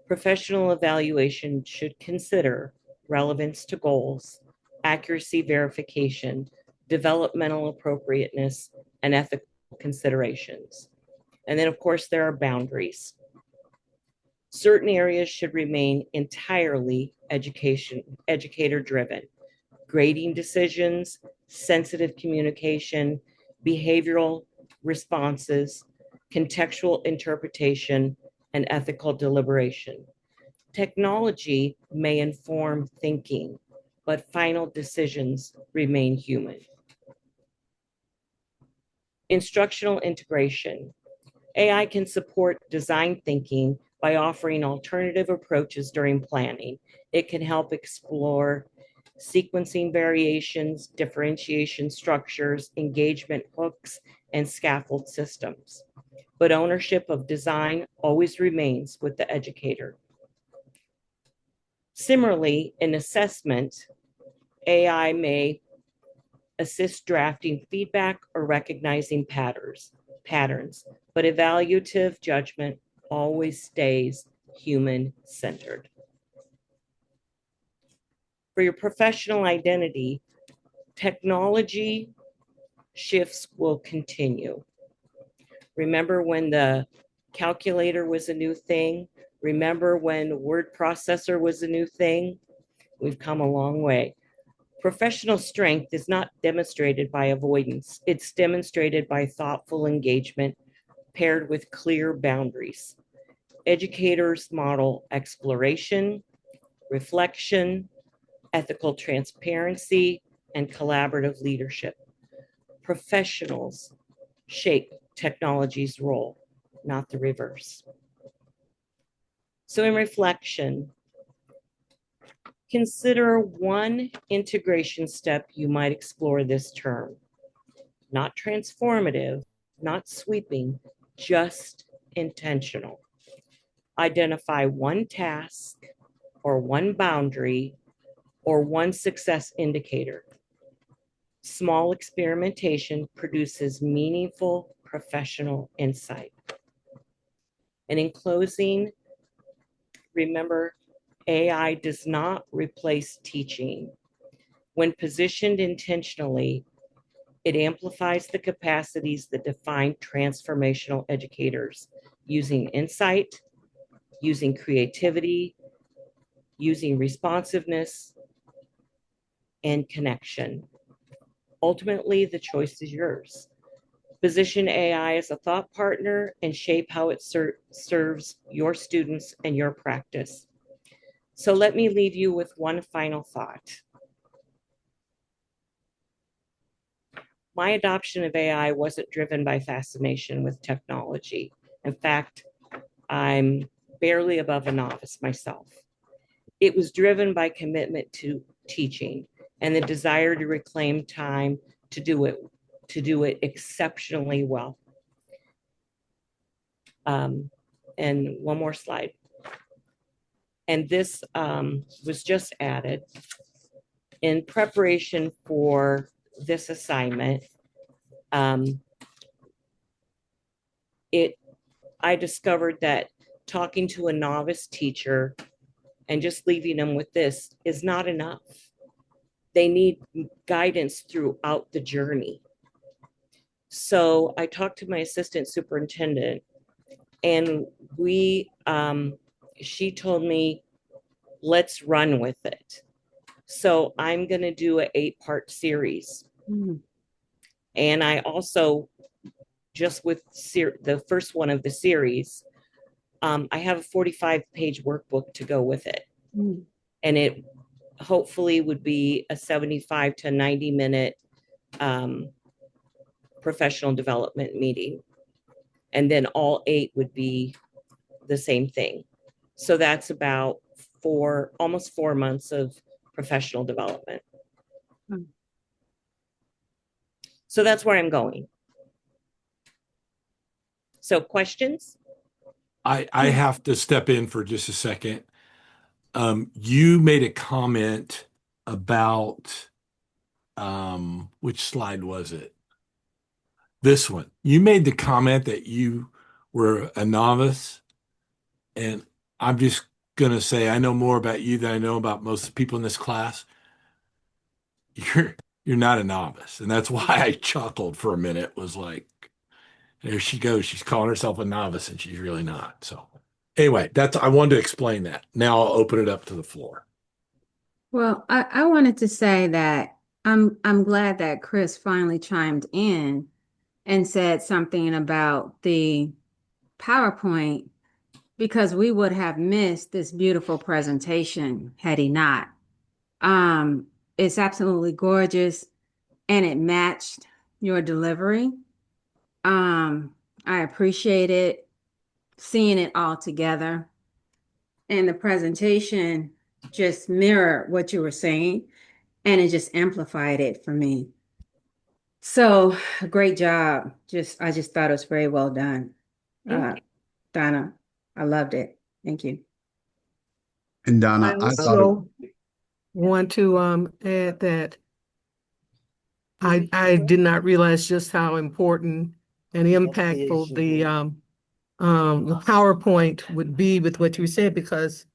Speaker 8: Professional evaluation should consider relevance to goals, accuracy verification, developmental appropriateness, and ethical considerations. And then, of course, there are boundaries. Certain areas should remain entirely educator-driven. Grading decisions, sensitive communication, behavioral responses, contextual interpretation, and ethical deliberation. Technology may inform thinking, but final decisions remain human. Instructional integration. AI can support design thinking by offering alternative approaches during planning. It can help explore sequencing variations, differentiation structures, engagement hooks, and scaffold systems. But ownership of design always remains with the educator. Similarly, in assessment, AI may assist drafting feedback or recognizing patterns, but evaluative judgment always stays human-centered. For your professional identity, technology shifts will continue. Remember when the calculator was a new thing? Remember when word processor was a new thing? We've come a long way. Professional strength is not demonstrated by avoidance. It's demonstrated by thoughtful engagement paired with clear boundaries. Educators model exploration, reflection, ethical transparency, and collaborative leadership. Professionals shape technology's role, not the reverse. So in reflection, consider one integration step you might explore this term. Not transformative, not sweeping, just intentional. Identify one task or one boundary or one success indicator. Small experimentation produces meaningful professional insight. And in closing, remember, AI does not replace teaching. When positioned intentionally, it amplifies the capacities that define transformational educators, using insight, using creativity, using responsiveness, and connection. Ultimately, the choice is yours. Position AI as a thought partner and shape how it serves your students and your practice. So let me leave you with one final thought. My adoption of AI wasn't driven by fascination with technology. In fact, I'm barely above a novice myself. It was driven by commitment to teaching and the desire to reclaim time to do it exceptionally well. And one more slide. And this was just added in preparation for this assignment. I discovered that talking to a novice teacher and just leaving them with this is not enough. They need guidance throughout the journey. So I talked to my assistant superintendent, and she told me, let's run with it. So I'm going to do an 8-part series. And I also, just with the first one of the series, I have a 45-page workbook to go with it.
Speaker 6: Mm.
Speaker 8: And it hopefully would be a 75 to 90-minute professional development meeting. And then all 8 would be the same thing. So that's about almost 4 months of professional development.
Speaker 6: Hmm.
Speaker 8: So that's where I'm going. So questions?
Speaker 1: I have to step in for just a second. You made a comment about which slide was it? This one. You made the comment that you were a novice, and I'm just gonna say I know more about you than I know about most people in this class. You're not a novice, and that's why I chuckled for a minute. Was like, there she goes. She's calling herself a novice, and she's really not. So anyway, I wanted to explain that. Now I'll open it up to the floor.
Speaker 6: Well, I wanted to say that I'm glad that Chris finally chimed in and said something about the PowerPoint, because we would have missed this beautiful presentation had he not. It's absolutely gorgeous, and it matched your delivery. I appreciate it, seeing it all together. And the presentation just mirrored what you were saying, and it just amplified it for me. So great job. I just thought it was very well done. Donna, I loved it. Thank you.
Speaker 12: And Donna,
Speaker 11: I
Speaker 12: I thought
Speaker 11: also want to add that I did not realize just how important and impactful the PowerPoint would be with what you said, because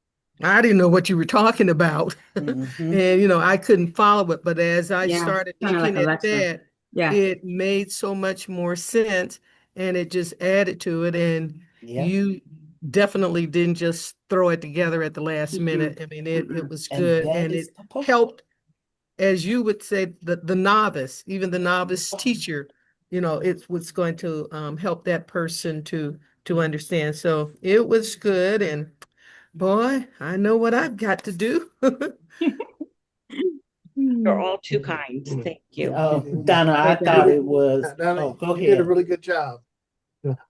Speaker 11: I didn't know what you were talking about. And I couldn't follow it, but as I started
Speaker 6: Kind of like
Speaker 11: looking at
Speaker 6: Alexa.
Speaker 11: that, it made so much more sense, and it just added to it. And you definitely didn't just throw it together at the last minute. I mean, it was good, and it helped, as you would say, the novice, even the novice teacher, it was going to help that person to understand. So it was good, and boy, I know what I've got to do.
Speaker 8: You're all too kind. Thank you.
Speaker 10: Donna, I thought it was.
Speaker 3: Donna,
Speaker 10: Go
Speaker 3: you did a
Speaker 10: ahead.
Speaker 3: really good job.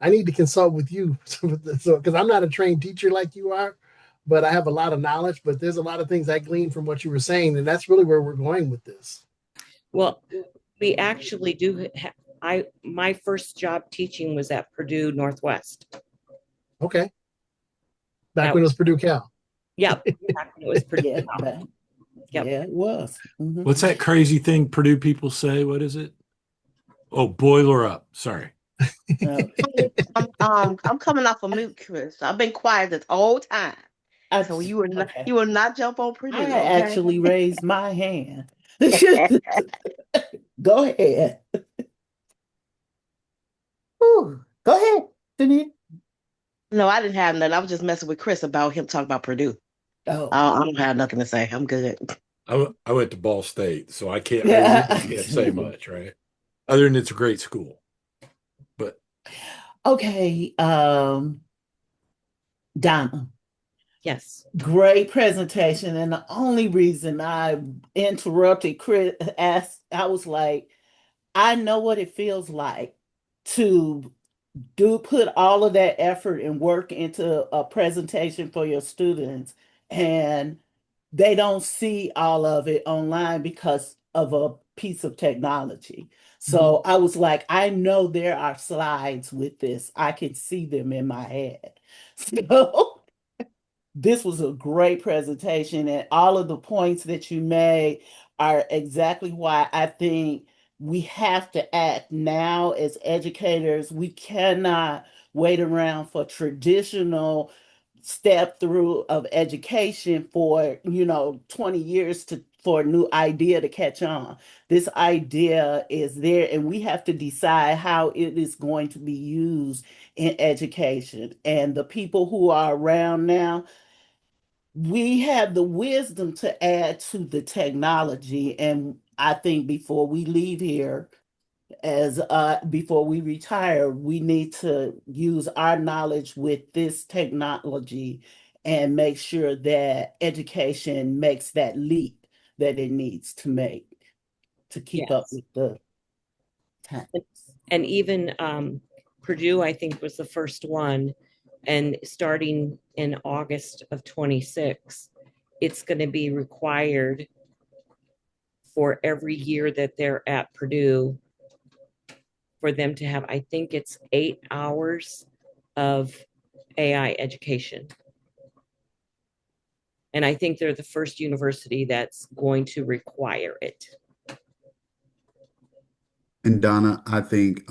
Speaker 3: I need to consult with you, so because I'm not a trained teacher like you are, but I have a lot of knowledge. But there's a lot of things I gleaned from what you were saying, and that's really where we're going with this.
Speaker 8: Well, we actually do. My first job teaching was at Purdue Northwest.
Speaker 3: Okay. Back when it was Purdue Cal.
Speaker 8: Yep. Back when it was Purdue Cal.
Speaker 10: Yep. Yeah, it was.
Speaker 1: What's that crazy thing Purdue people say? What is it? Oh, boiler up. Sorry.
Speaker 13: I'm coming off of mute, Chris. I've been quiet this whole time. So you will not jump on Purdue.
Speaker 10: I actually raised my hand. Go ahead. Ooh, go ahead, Denise.
Speaker 13: No, I didn't have nothing. I was just messing with Chris about him talking about Purdue.
Speaker 10: Oh.
Speaker 13: I don't have nothing to say. I'm good.
Speaker 1: I went to Ball State, so I can't say much, right? Other than it's a great school. But
Speaker 10: okay, Donna.
Speaker 8: Yes.
Speaker 10: Great presentation. And the only reason I interrupted Chris, I was like, I know what it feels like to put all of that effort and work into a presentation for your students, and they don't see all of it online because of a piece of technology. So I was like, I know there are slides with this. I can see them in my head. So this was a great presentation, and all of the points that you made are exactly why I think we have to act now as educators. We cannot wait around for traditional step through of education for 20 years for a new idea to catch on. This idea is there, and we have to decide how it is going to be used in education. And the people who are around now, we have the wisdom to add to the technology. And I think before we leave here, as before we retire, we need to use our knowledge with this technology and make sure that education makes that leap that it needs to make to keep up with the times.
Speaker 8: And even Purdue, I think, was the first one. And starting in August of 26, it's going to be required for every year that they're at Purdue for them to have, I think it's 8 hours of AI education. And I think they're the first university that's going to require it.
Speaker 12: And Donna, I think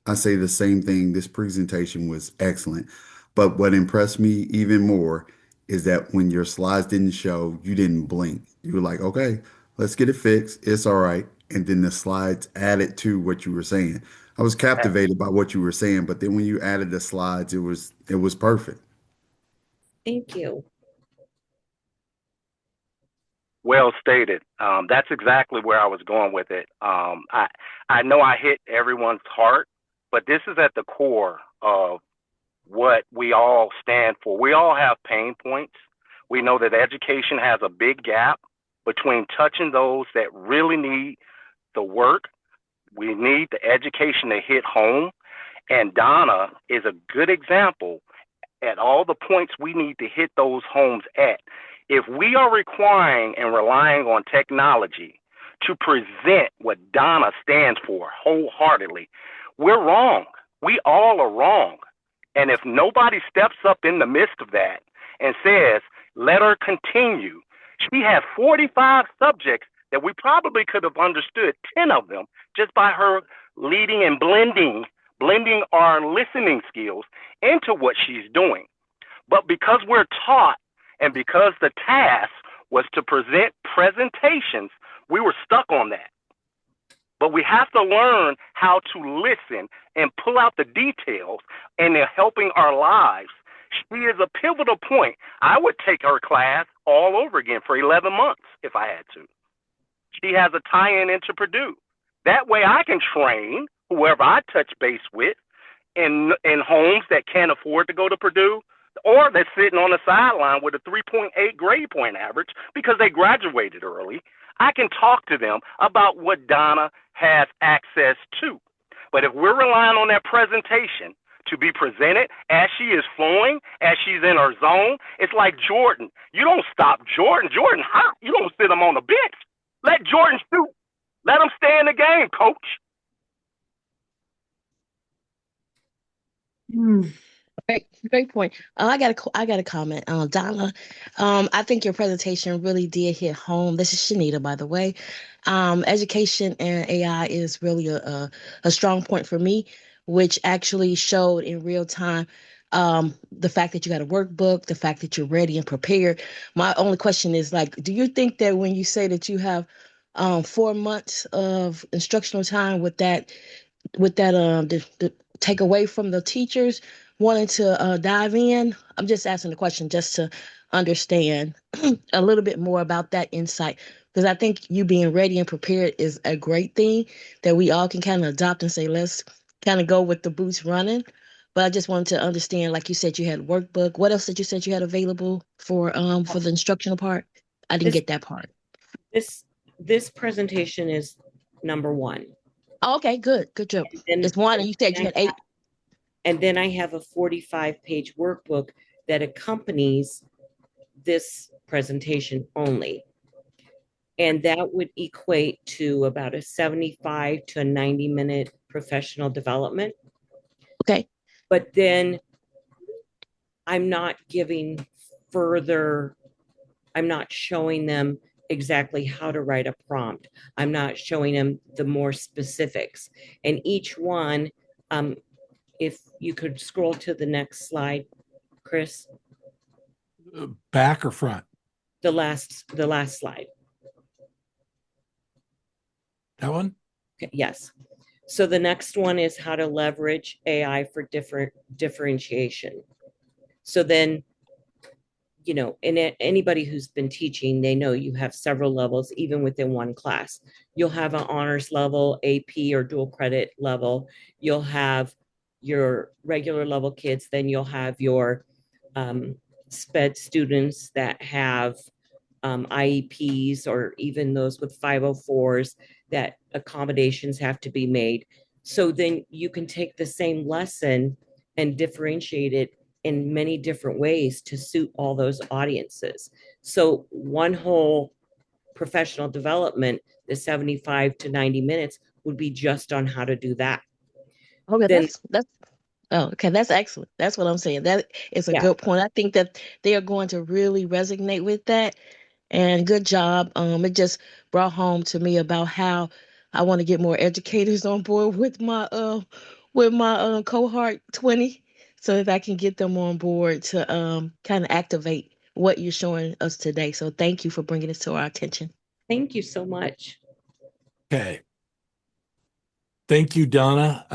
Speaker 12: I say the same thing. This presentation was excellent. But what impressed me even more is that when your slides didn't show, you didn't blink. You were like, okay, let's get it fixed. It's all right. And then the slides added to what you were saying. I was captivated by what you were saying, but then when you added the slides, it was perfect.
Speaker 8: Thank you.
Speaker 9: Well stated. That's exactly where I was going with it. I know I hit everyone's heart, but this is at the core of what we all stand for. We all have pain points. We know that education has a big gap between touching those that really need the work. We need the education to hit home. And Donna is a good example at all the points we need to hit those homes at. If we are requiring and relying on technology to present what Donna stands for wholeheartedly, we're wrong. We all are wrong. And if nobody steps up in the midst of that and says, let her continue, she has 45 subjects that we probably could have understood 10 of them just by her leading and blending our listening skills into what she's doing. But because we're taught and because the task was to present presentations, we were stuck on that. But we have to learn how to listen and pull out the details, and they're helping our lives. She is a pivotal point. I would take her class all over again for 11 months if I had to. She has a tie-in into Purdue. That way I can train whoever I touch base with in homes that can't afford to go to Purdue, or they're sitting on the sideline with a 3.8 grade point average because they graduated early. I can talk to them about what Donna has access to. But if we're relying on that presentation to be presented as she is flowing, as she's in her zone, it's like Jordan. You don't stop Jordan. Jordan hot. You don't sit him on the bench. Let Jordan shoot. Let him stay in the game, coach.
Speaker 13: Great point. I got a comment. Donna, I think your presentation really did hit home. This is Shanita, by the way. Education and AI is really a strong point for me, which actually showed in real time the fact that you got a workbook, the fact that you're ready and prepared. My only question is, like, do you think that when you say that you have 4 months of instructional time with that the take away from the teachers wanting to dive in? I'm just asking the question just to understand a little bit more about that insight, because I think you being ready and prepared is a great thing that we all can kind of adopt and say, let's kind of go with the boots running. But I just wanted to understand, like you said, you had a workbook. What else did you said you had available for the instructional part? I didn't get that part.
Speaker 8: This presentation is number 1.
Speaker 13: Oh, okay, good job. It's 1, and you said you had 8.
Speaker 8: And then I have a 45-page workbook that accompanies this presentation only. And that would equate to about a 75 to a 90-minute professional development.
Speaker 13: Okay.
Speaker 8: But then I'm not giving further, I'm not showing them exactly how to write a prompt. I'm not showing them the more specifics. And each one, if you could scroll to the next slide, Chris.
Speaker 1: Back or front?
Speaker 8: The last slide.
Speaker 1: That one?
Speaker 8: Okay, yes. So the next one is how to leverage AI for differentiation. So then you know, and anybody who's been teaching, they know you have several levels, even within one class. You'll have an honors level, AP or dual credit level. You'll have your regular level kids. Then you'll have your SPED students that have IEPs, or even those with 504s that accommodations have to be made. So then you can take the same lesson and differentiate it in many different ways to suit all those audiences. So one whole professional development, the 75 to 90 minutes, would be just on how to do that.
Speaker 13: Okay,
Speaker 8: Then
Speaker 13: okay, that's excellent. That's what I'm saying. That is a
Speaker 8: Yeah.
Speaker 13: good point. I think that they are going to really resonate with that. And good job. It just brought home to me about how I want to get more educators on board with my cohort 20, so that I can get them on board to kind of activate what you're showing us today. So thank you for bringing this to our attention.
Speaker 8: Thank you so much.
Speaker 1: Okay. Thank you, Donna.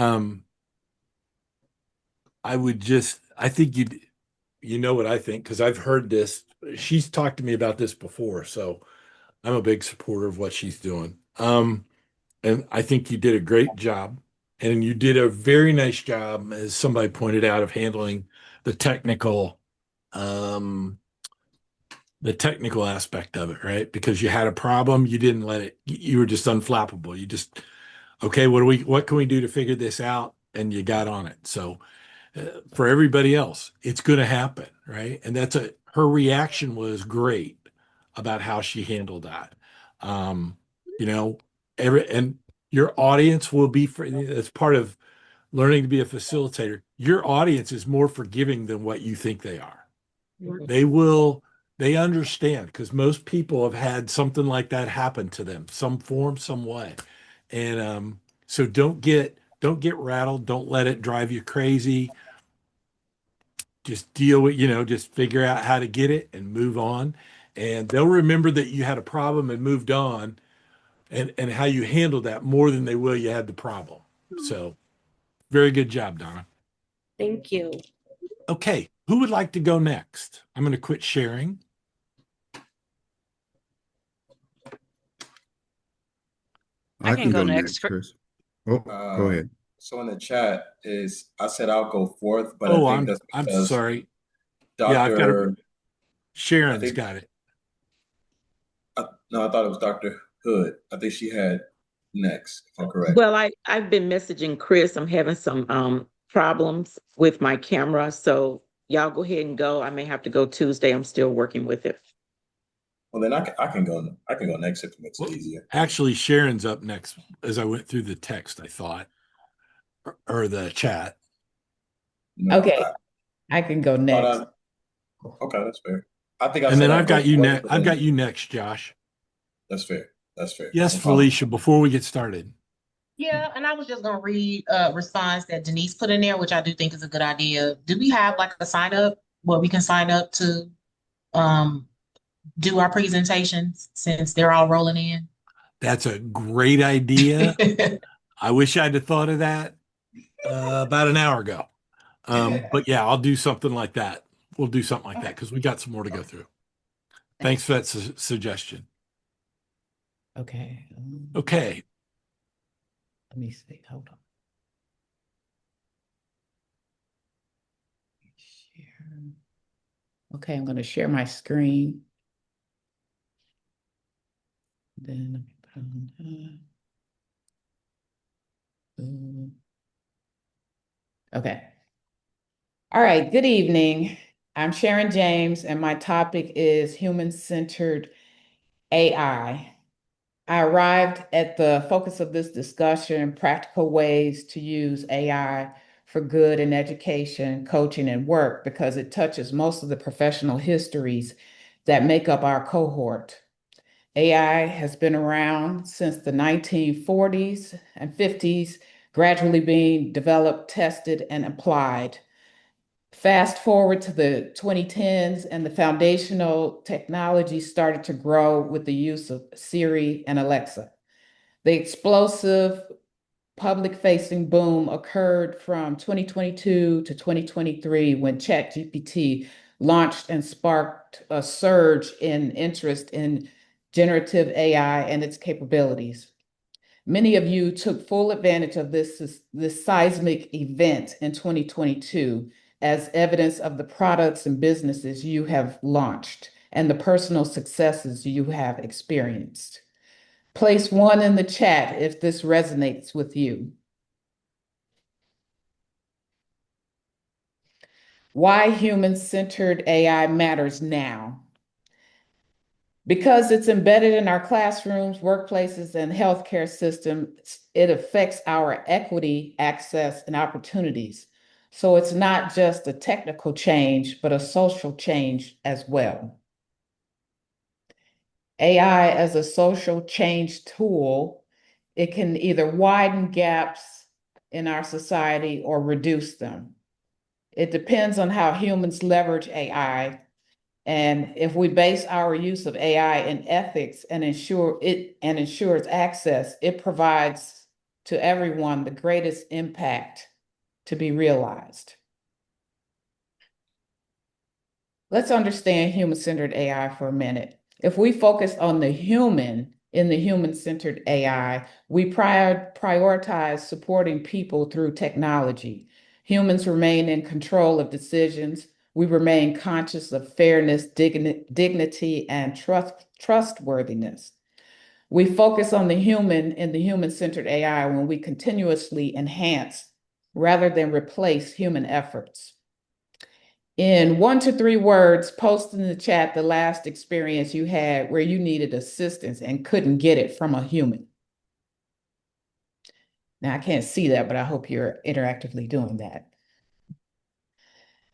Speaker 1: I think you know what I think, because I've heard this. She's talked to me about this before, so I'm a big supporter of what she's doing. And I think you did a great job, and you did a very nice job, as somebody pointed out, of handling the technical aspect of it, right? Because you had a problem, you didn't let it, you were just unflappable. You just, okay, what can we do to figure this out? And you got on it. So for everybody else, it's going to happen, right? And her reaction was great about how she handled that. You know, and your audience will be, as part of learning to be a facilitator, your audience is more forgiving than what you think they are. They understand, because most people have had something like that happen to them, some form, some way. And so don't get rattled. Don't let it drive you crazy. Just deal with, just figure out how to get it and move on. And they'll remember that you had a problem and moved on, and how you handled that more than they will you had the problem. So very good job, Donna.
Speaker 8: Thank you.
Speaker 1: Okay, who would like to go next? I'm going to quit sharing.
Speaker 5: I can go next.
Speaker 12: Chris. Oh, go ahead.
Speaker 14: So in the chat I said I'll go fourth, but
Speaker 1: Oh,
Speaker 14: I think that's
Speaker 1: I'm
Speaker 14: because
Speaker 1: sorry.
Speaker 14: Dr.
Speaker 1: Yeah, I've got Sharon's got it.
Speaker 14: No, I thought it was Dr. Hood. I think she had next, if I'm correct.
Speaker 2: Well, I've been messaging Chris. I'm having some problems with my camera, so y'all go ahead and go. I may have to go Tuesday. I'm still working with it.
Speaker 14: Well, then I can go next if it makes it easier.
Speaker 1: Actually, Sharon's up next, as I went through the text, I thought, or the chat.
Speaker 14: No,
Speaker 15: Okay, I can go next.
Speaker 14: Okay, that's fair. I think
Speaker 1: And then I've got you next. I've got you next, Josh.
Speaker 14: That's fair. That's fair.
Speaker 1: Yes, Felicia, before we get started.
Speaker 15: Yeah, and I was just gonna read a response that Denise put in there, which I do think is a good idea. Do we have like a sign up where we can sign up to do our presentations since they're all rolling in?
Speaker 1: That's a great idea. I wish I'd have thought of that about an hour ago. But yeah, I'll do something like that. We'll do something like that because we got some more to go through. Thanks for that suggestion.
Speaker 15: Okay.
Speaker 1: Okay.
Speaker 15: Let me see. Hold on. Share. Okay, I'm going to share my screen. Then let me put on okay. All right. Good evening. I'm Sharon James, and my topic is human-centered AI. I arrived at the focus of this discussion, practical ways to use AI for good in education, coaching, and work, because it touches most of the professional histories that make up our cohort. AI has been around since the 1940s and 50s, gradually being developed, tested, and applied. Fast forward to the 2010s, and the foundational technology started to grow with the use of Siri and Alexa. The explosive public-facing boom occurred from 2022 to 2023 when ChatGPT launched and sparked a surge in interest in generative AI and its capabilities. Many of you took full advantage of this seismic event in 2022 as evidence of the products and businesses you have launched and the personal successes you have experienced. Place 1 in the chat if this resonates with you. Why human-centered AI matters now. Because it's embedded in our classrooms, workplaces, and healthcare systems, it affects our equity, access, and opportunities. So it's not just a technical change, but a social change as well. AI as a social change tool, it can either widen gaps in our society or reduce them. It depends on how humans leverage AI. And if we base our use of AI in ethics and ensures access, it provides to everyone the greatest impact to be realized. Let's understand human-centered AI for a minute. If we focus on the human in the human-centered AI, we prioritize supporting people through technology. Humans remain in control of decisions. We remain conscious of fairness, dignity, and trustworthiness. We focus on the human in the human-centered AI when we continuously enhance rather than replace human efforts. In 1 to 3 words, post in the chat the last experience you had where you needed assistance and couldn't get it from a human. Now, I can't see that, but I hope you're interactively doing that.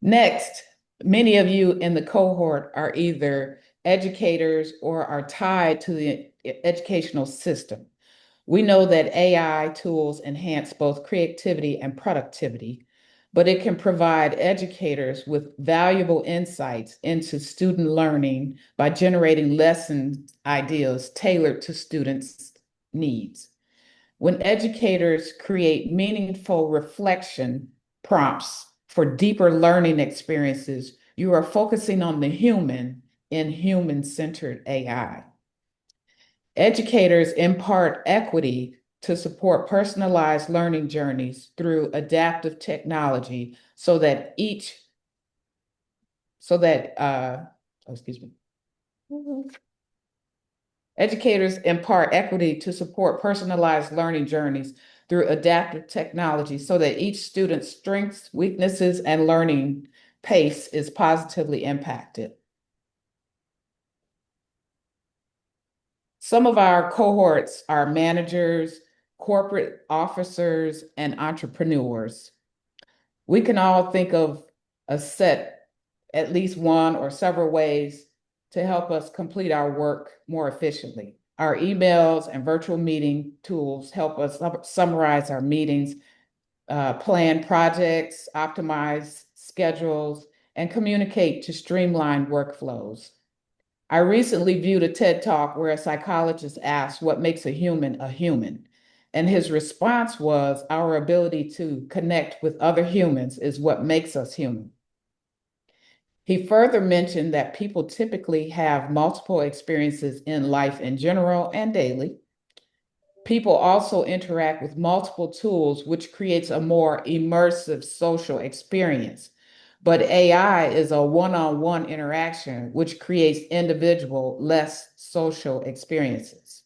Speaker 15: Next, many of you in the cohort are either educators or are tied to the educational system. We know that AI tools enhance both creativity and productivity, but it can provide educators with valuable insights into student learning by generating lesson ideas tailored to students' needs. When educators create meaningful reflection prompts for deeper learning experiences, you are focusing on the human in human-centered AI. Educators impart equity to support personalized learning journeys through adaptive technology Educators impart equity to support personalized learning journeys through adaptive technology so that each student's strengths, weaknesses, and learning pace is positively impacted. Some of our cohorts are managers, corporate officers, and entrepreneurs. We can all think of at least one or several ways to help us complete our work more efficiently. Our emails and virtual meeting tools help us summarize our meetings, plan projects, optimize schedules, and communicate to streamline workflows. I recently viewed a TED Talk where a psychologist asked what makes a human, and his response was, our ability to connect with other humans is what makes us human. He further mentioned that people typically have multiple experiences in life in general and daily. People also interact with multiple tools, which creates a more immersive social experience. But AI is a one-on-one interaction, which creates individual, less social experiences.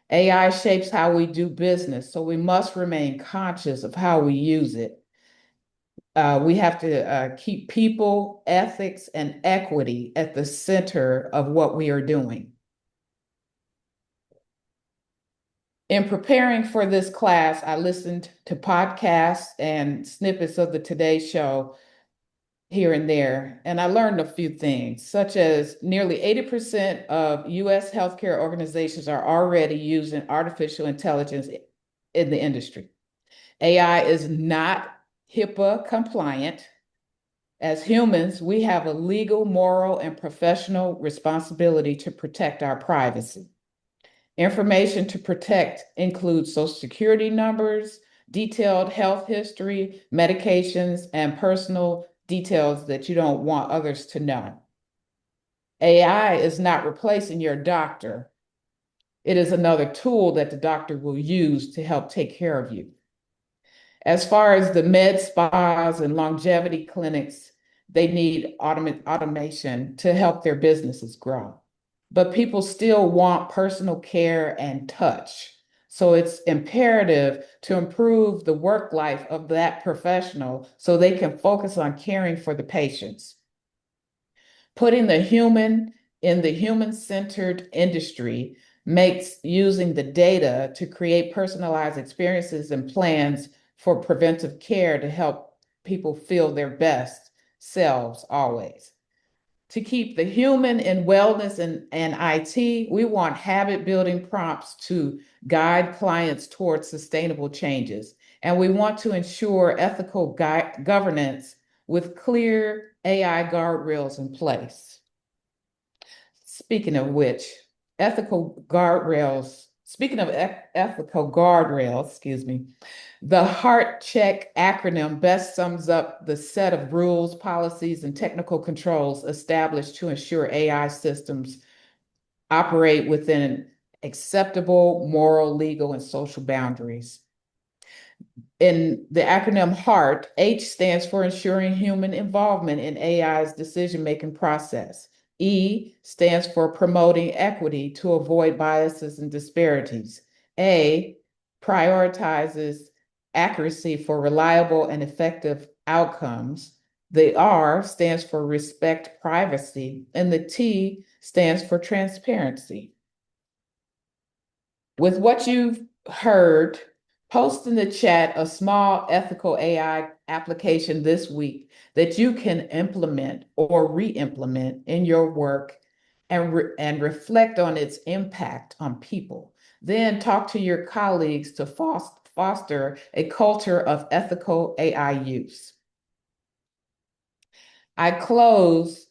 Speaker 15: AI shapes how we do business, so we must remain conscious of how we use it. We have to keep people, ethics, and equity at the center of what we are doing. In preparing for this class, I listened to podcasts and snippets of the Today Show here and there, and I learned a few things, such as nearly 80% of US healthcare organizations are already using artificial intelligence in the industry. AI is not HIPAA compliant. As humans, we have a legal, moral, and professional responsibility to protect our privacy. Information to protect includes Social Security numbers, detailed health history, medications, and personal details that you don't want others to know. AI is not replacing your doctor. It is another tool that the doctor will use to help take care of you. As far as the med spas and longevity clinics, they need automation to help their businesses grow. But people still want personal care and touch. So it's imperative to improve the work life of that professional so they can focus on caring for the patients. Putting the human in the human-centered industry makes using the data to create personalized experiences and plans for preventive care to help people feel their best selves always. To keep the human in wellness and IT, we want habit building prompts to guide clients towards sustainable changes. And we want to ensure ethical governance with clear AI guardrails in place. Speaking of which, ethical guardrails, the HEART Check acronym best sums up the set of rules, policies, and technical controls established to ensure AI systems operate within acceptable moral, legal, and social boundaries. In the acronym HEART, H stands for ensuring human involvement in AI's decision-making process. E stands for promoting equity to avoid biases and disparities. A prioritizes accuracy for reliable and effective outcomes. The R stands for respect privacy, and the T stands for transparency. With what you've heard, post in the chat a small ethical AI application this week that you can implement or re-implement in your work and reflect on its impact on people. Then talk to your colleagues to foster a culture of ethical AI use. I close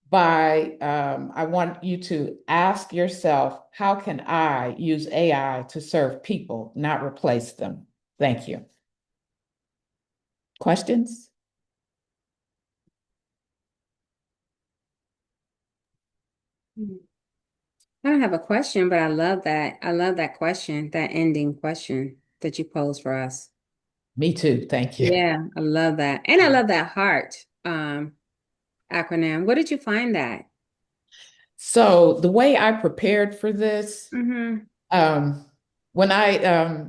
Speaker 15: by, I want you to ask yourself, how can I use AI to serve people, not replace them? Thank you. Questions?
Speaker 6: I don't have a question, but I love that. I love that question, that ending question that you posed for us.
Speaker 15: Me too. Thank you.
Speaker 6: Yeah, I love that. And I love that HEART acronym. Where did you find that?
Speaker 15: So the way I prepared for this, when I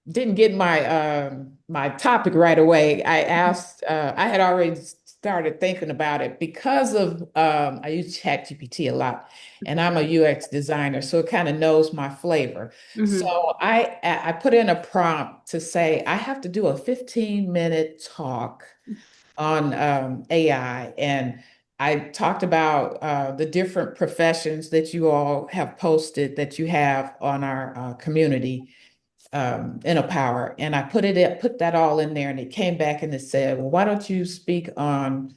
Speaker 15: didn't get my topic right away, I asked, I had already started thinking about it because of, I use ChatGPT a lot, and I'm a UX designer, so it kind of knows my flavor. So I put in a prompt to say, I have to do a 15-minute talk on AI, and I talked about the different professions that you all have posted that you have on our community, InnoPower, and I put that all in there, and it came back and it said, well, why don't you speak on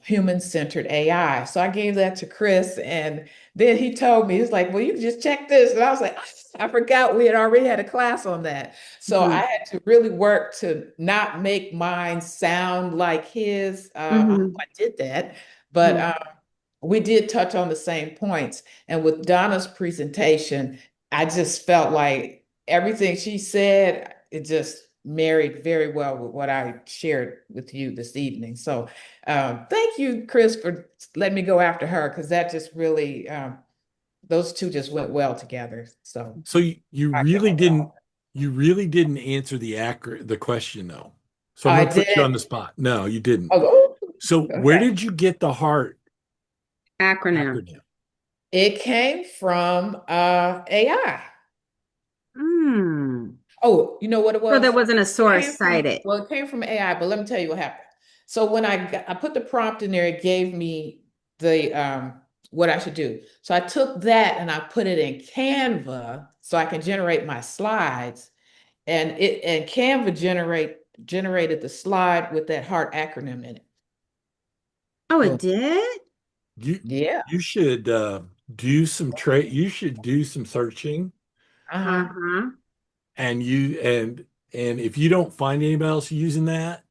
Speaker 15: human-centered AI? So I gave that to Chris, and then he told me, he's like, well, you can just check this. And I was like, I forgot we had already had a class on that. So I had to really work to not make mine sound like his. I did that, but we did touch on the same points. And with Donna's presentation, I just felt like everything she said, it just married very well with what I shared with you this evening. So thank you, Chris, for letting me go after her, because that just really, those two just went well together. So
Speaker 1: you really didn't answer the question though. So I'm gonna put you on the spot. No, you didn't. So where did you get the HEART
Speaker 6: acronym?
Speaker 15: It came from AI. Oh, you know what it was?
Speaker 6: So there wasn't a source cited.
Speaker 15: Well, it came from AI, but let me tell you what happened. So when I put the prompt in there, it gave me the what I should do. So I took that and I put it in Canva so I can generate my slides, and Canva generated the slide with that HEART acronym in it.
Speaker 6: Oh, it did?
Speaker 1: You should do some you should do some searching. And if you don't find anybody else using that,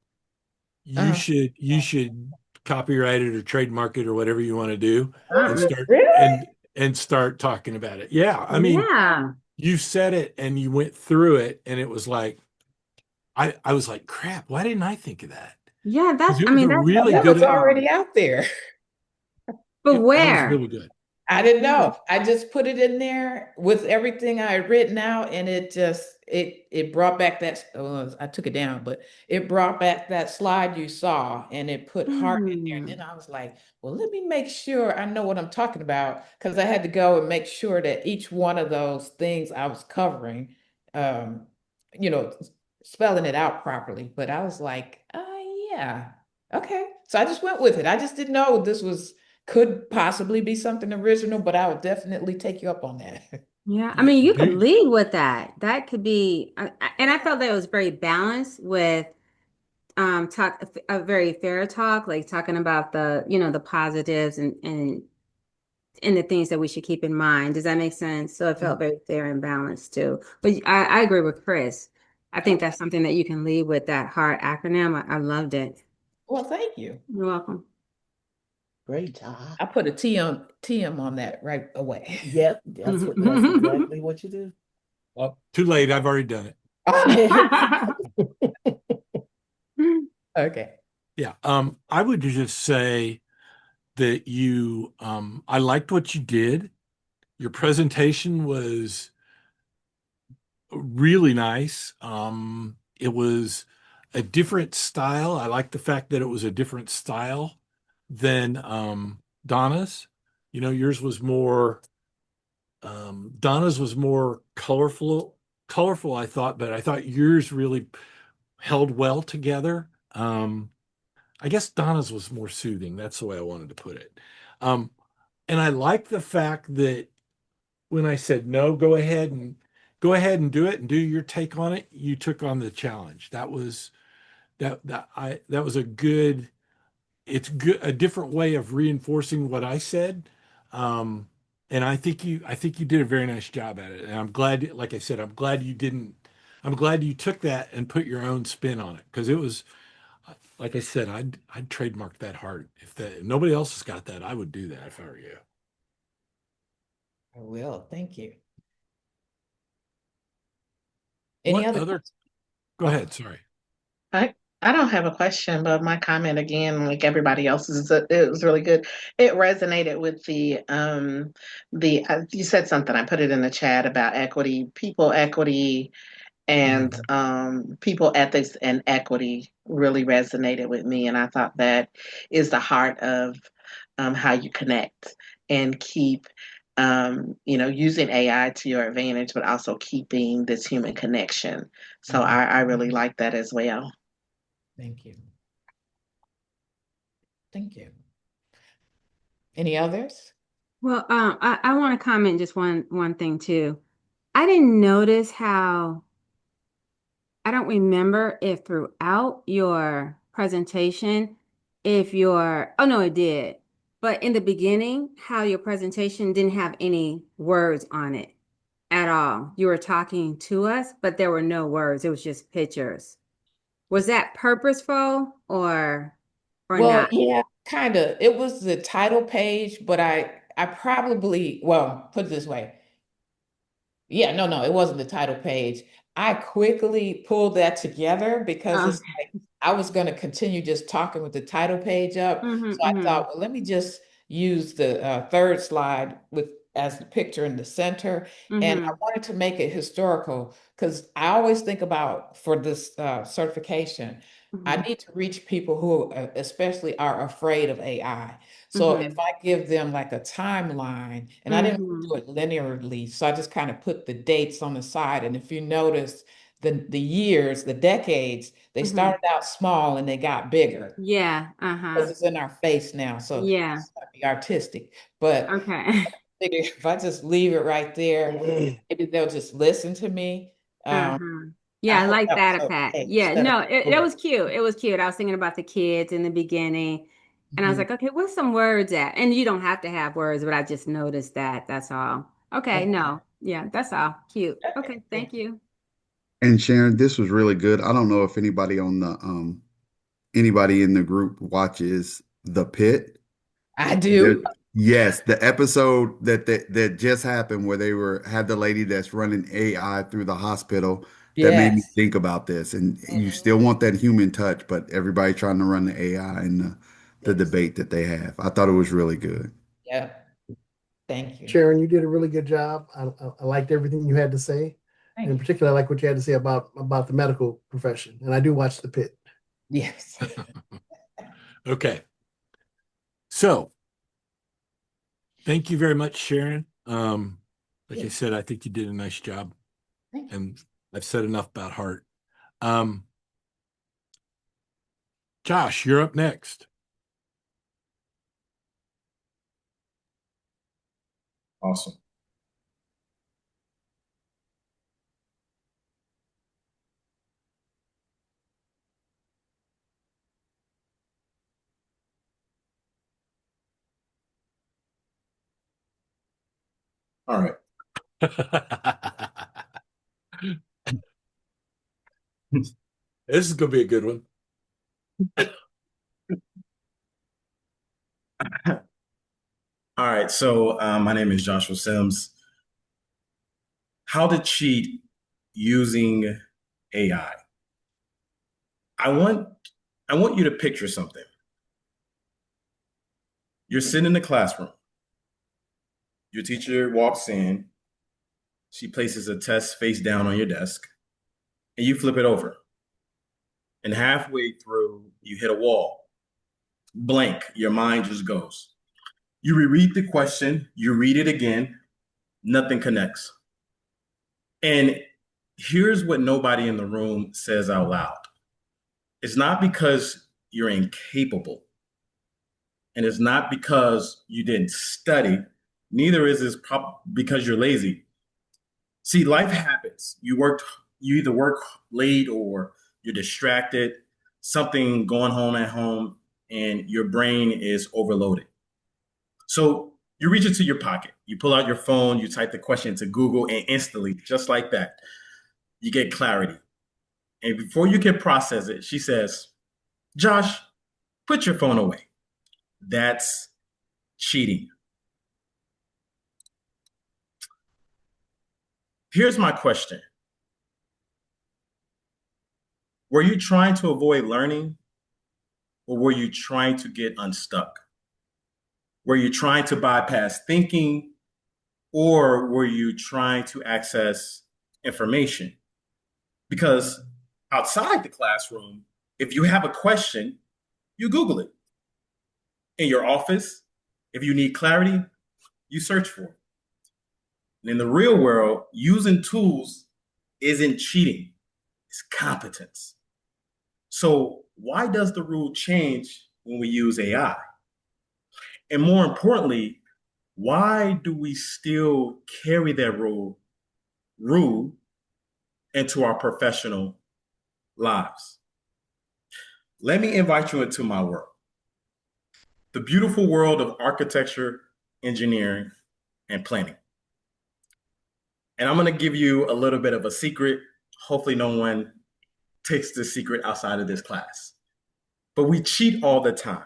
Speaker 1: you should copyright it or trademark it or whatever you want to do and start
Speaker 15: Really?
Speaker 1: and start talking about it. Yeah, I mean,
Speaker 6: Yeah.
Speaker 1: you said it and you went through it and it was like I was like, crap, why didn't I think of that?
Speaker 6: Yeah, that's,
Speaker 1: Because
Speaker 6: I mean,
Speaker 1: they're
Speaker 6: that's
Speaker 1: really
Speaker 15: That
Speaker 1: good
Speaker 15: was
Speaker 1: at
Speaker 15: already out there.
Speaker 6: but
Speaker 1: that was
Speaker 6: where?
Speaker 1: really good.
Speaker 15: I didn't know. I just put it in there with everything I had written out, and it just it brought back that. I took it down, but it brought back that slide you saw, and it put heart in there. And then I was like, well, let me make sure I know what I'm talking about, because I had to go and make sure that each one of those things I was covering, um, you know, spelling it out properly. But I was like, yeah, okay. So I just went with it. I just didn't know this could possibly be something original, but I would definitely take you up on that.
Speaker 6: Yeah, I mean, you could
Speaker 1: Dude,
Speaker 6: lead with that. That could be, and I felt that it was very balanced with talk a very fair talk, like talking about the, the positives and the things that we should keep in mind. Does that make sense? So it felt very fair and balanced too. But I agree with Chris. I think that's something that you can lead with, that HEART acronym. I loved it.
Speaker 15: Well, thank you.
Speaker 6: You're welcome.
Speaker 10: Great job.
Speaker 15: I put a TM on that right away.
Speaker 10: Yep, that's exactly what you do.
Speaker 1: well, too late. I've already done it.
Speaker 15: Okay.
Speaker 1: Yeah. I would just say that I liked what you did. Your presentation was really nice. It was a different style. I like the fact that it was a different style than Donna's. Yours was more Donna's was more colorful, I thought, but I thought yours really held well together. I guess Donna's was more soothing. That's the way I wanted to put it. And I like the fact that when I said no, go ahead and do it and do your take on it, you took on the challenge. That was a good, it's good, a different way of reinforcing what I said. And I think you did a very nice job at it. And I'm glad, like I said, I'm glad you took that and put your own spin on it, because it was, like I said, I'd trademark that hard. If nobody else has got that, I would do that if I were you.
Speaker 15: I will. Thank you.
Speaker 1: What other? Go ahead. Sorry.
Speaker 16: I don't have a question, but my comment again, like everybody else's, it was really good. It resonated with you said something, I put it in the chat about equity, people equity, and people ethics and equity really resonated with me. And I thought that is the heart of how you connect and keep using AI to your advantage, but also keeping this human connection. So I really like that as well.
Speaker 15: Thank you. Thank you. Any others?
Speaker 6: Well, I want to comment just one thing too. I didn't notice how, I don't remember if throughout your presentation, oh no, it did. But in the beginning, how your presentation didn't have any words on it at all. You were talking to us, but there were no words. It was just pictures. Was that purposeful or not?
Speaker 15: Yeah, kind of. It was the title page, but I probably, well, put it this way. Yeah, no, it wasn't the title page. I quickly pulled that together because it's like I was going to continue just talking with the title page up. So I thought, well, let me just use the third slide as the picture in the center. And I wanted to make it historical, because I always think about, for this certification, I need to reach people who especially are afraid of AI. So if I give them like a timeline, and I didn't do it linearly, so I just kind of put the dates on the side. And if you notice the years, the decades, they started out small and they got bigger.
Speaker 6: Yeah.
Speaker 15: Because it's in our face now. So
Speaker 6: yeah,
Speaker 15: it's gotta be artistic. But
Speaker 6: okay.
Speaker 15: I figure if I just leave it right there, maybe they'll just listen to me.
Speaker 6: Yeah, I
Speaker 15: hope
Speaker 6: like
Speaker 15: that
Speaker 6: that,
Speaker 15: was
Speaker 6: Pat.
Speaker 15: okay.
Speaker 6: Yeah, no, it was cute. It was cute. I was thinking about the kids in the beginning, and I was like, okay, what's some words at? And you don't have to have words, but I just noticed that. That's all. Okay, no, yeah, that's all. Cute. Okay, thank you.
Speaker 12: And Sharon, this was really good. I don't know if anybody on anybody in the group watches The Pit.
Speaker 15: I do.
Speaker 12: Yes, the episode that just happened where they had the lady that's running AI through the hospital that made me
Speaker 15: Yes.
Speaker 12: think about this. And you still want that human touch, but everybody trying to run the AI and the debate that they have. I thought it was really good.
Speaker 15: Yeah. Thank you.
Speaker 3: Sharon, you did a really good job. I liked everything you had to say.
Speaker 15: Thank
Speaker 3: In
Speaker 15: you.
Speaker 3: particular, I like what you had to say about the medical profession. And I do watch The Pit.
Speaker 15: Yes.
Speaker 1: Okay. So thank you very much, Sharon. Like I said, I think you did a nice job. And I've said enough about heart. Josh, you're up next.
Speaker 14: Awesome. All right.
Speaker 1: This is going to be a good one.
Speaker 17: All right, so my name is Joshua Sims. How to cheat using AI. I want you to picture something. You're sitting in the classroom. Your teacher walks in. She places a test face down on your desk, and you flip it over. And halfway through, you hit a wall. Blank, your mind just goes. You reread the question, you read it again, nothing connects. And here's what nobody in the room says out loud. It's not because you're incapable, and it's not because you didn't study, neither is this because you're lazy. See, life happens. You either work late or you're distracted, something going on at home, and your brain is overloaded. So you reach into your pocket, you pull out your phone, you type the question into Google, and instantly, just like that, you get clarity. And before you can process it, she says, Josh, put your phone away. That's cheating. Here's my question. Were you trying to avoid learning, or were you trying to get unstuck? Were you trying to bypass thinking, or were you trying to access information? Because outside the classroom, if you have a question, you Google it. In your office, if you need clarity, you search for it. And in the real world, using tools isn't cheating, it's competence. So why does the rule change when we use AI? And more importantly, why do we still carry that rule into our professional lives? Let me invite you into my world, the beautiful world of architecture, engineering, and planning. And I'm going to give you a little bit of a secret. Hopefully no one takes this secret outside of this class. But we cheat all the time.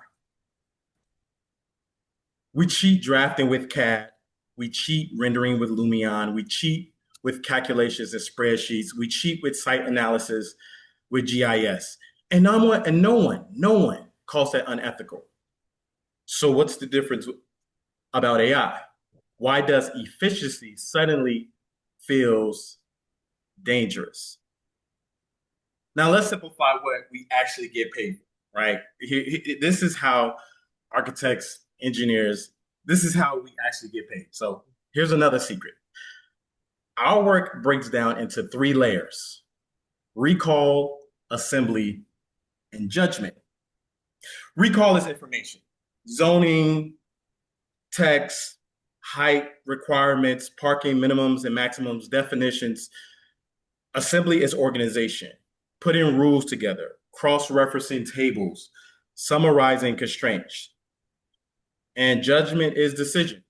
Speaker 17: We cheat drafting with CAD. We cheat rendering with Lumion. We cheat with calculations and spreadsheets. We cheat with site analysis with GIS. And no one calls that unethical. So what's the difference about AI? Why does efficiency suddenly feels dangerous? Now let's simplify what we actually get paid for, right? This is how architects, engineers, this is how we actually get paid. So here's another secret. Our work breaks down into 3 layers: recall, assembly, and judgment. Recall is information, zoning, text, height requirements, parking minimums and maximums, definitions. Assembly is organization, putting rules together, cross-referencing tables, summarizing constraints. And judgment is decision.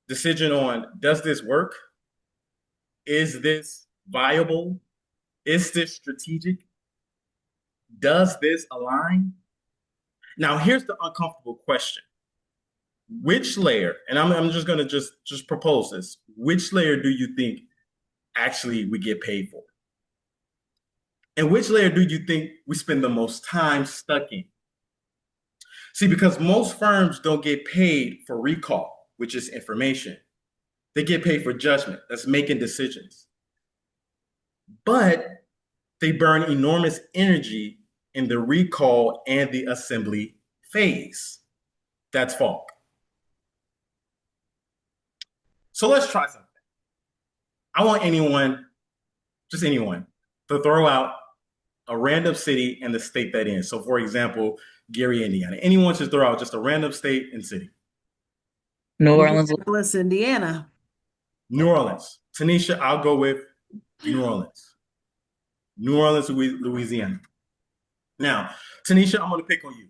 Speaker 17: Decision on, does this work? Is this viable? Is this strategic? Does this align? Now, here's the uncomfortable question. Which layer, and I'm just going to just propose this, which layer do you think actually we get paid for? And which layer do you think we spend the most time stuck in? See, because most firms don't get paid for recall, which is information. They get paid for judgment, that's making decisions. But they burn enormous energy in the recall and the assembly phase. That's FALC. So let's try something. I want anyone, just anyone, to throw out a random city and the state that in. So for example, Gary, Indiana. Anyone should throw out just a random state and city.
Speaker 18: New Orleans.
Speaker 7: Indianapolis, Indiana.
Speaker 17: New Orleans. Tanisha, I'll go with New Orleans. New Orleans, Louisiana. Now, Tanisha, I'm going to pick on you.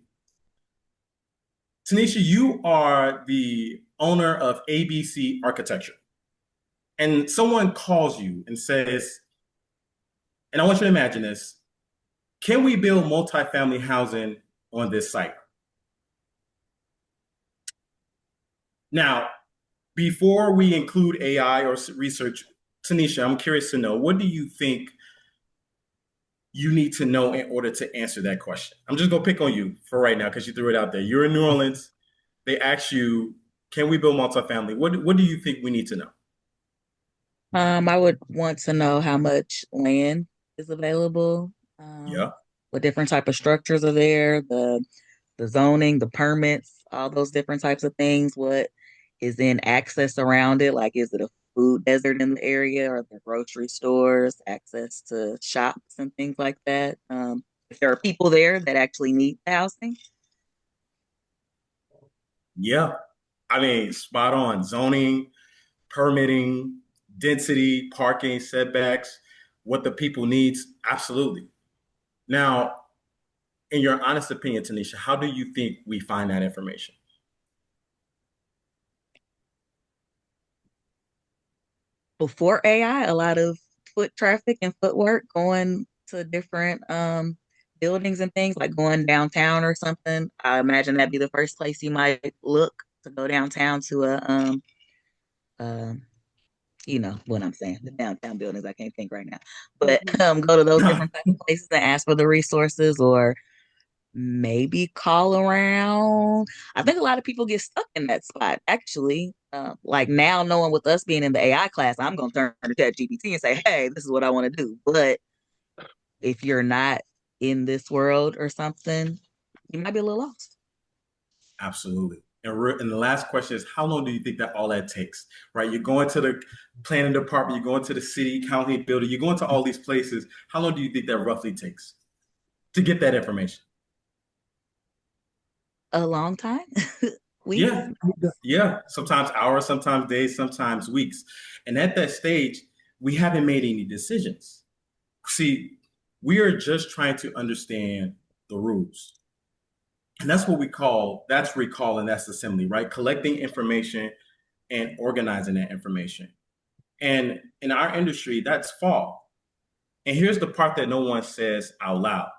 Speaker 17: Tanisha, you are the owner of ABC Architecture. And someone calls you and says, and I want you to imagine this, can we build multifamily housing on this site? Now, before we include AI or research, Tanisha, I'm curious to know, what do you think you need to know in order to answer that question? I'm just going to pick on you for right now because you threw it out there. You're in New Orleans. They ask you, can we build multifamily? What do you think we need to know?
Speaker 18: I would want to know how much land is available.
Speaker 17: Yeah.
Speaker 18: What different type of structures are there, the zoning, the permits, all those different types of things. What is in access around it? Like, is it a food desert in the area? Are there grocery stores, access to shops and things like that? If there are people there that actually need the housing.
Speaker 17: Yeah. I mean, spot on. Zoning, permitting, density, parking, setbacks, what the people needs. Absolutely. Now, in your honest opinion, Tanisha, how do you think we find that information?
Speaker 18: Before AI, a lot of foot traffic and footwork going to different buildings and things, like going downtown or something. I imagine that'd be the first place you might look, to go downtown to a you know what I'm saying, the downtown buildings. I can't think right now, but go to those different types of places and ask for the resources, or maybe call around. I think a lot of people get stuck in that spot, actually. Like now, knowing with us being in the AI class, I'm going to turn to ChatGPT and say, hey, this is what I want to do. But if you're not in this world or something, you might be a little lost.
Speaker 17: Absolutely. And the last question is, how long do you think that all that takes, right? You're going to the planning department, you're going to the city, county building, you're going to all these places. How long do you think that roughly takes to get that information?
Speaker 18: A long time.
Speaker 17: Weeks? Yeah. Sometimes hours, sometimes days, sometimes weeks. And at that stage, we haven't made any decisions. See, we are just trying to understand the rules. And that's what that's recall and that's assembly, right? Collecting information and organizing that information. And in our industry, that's FALC. And here's the part that no one says out loud.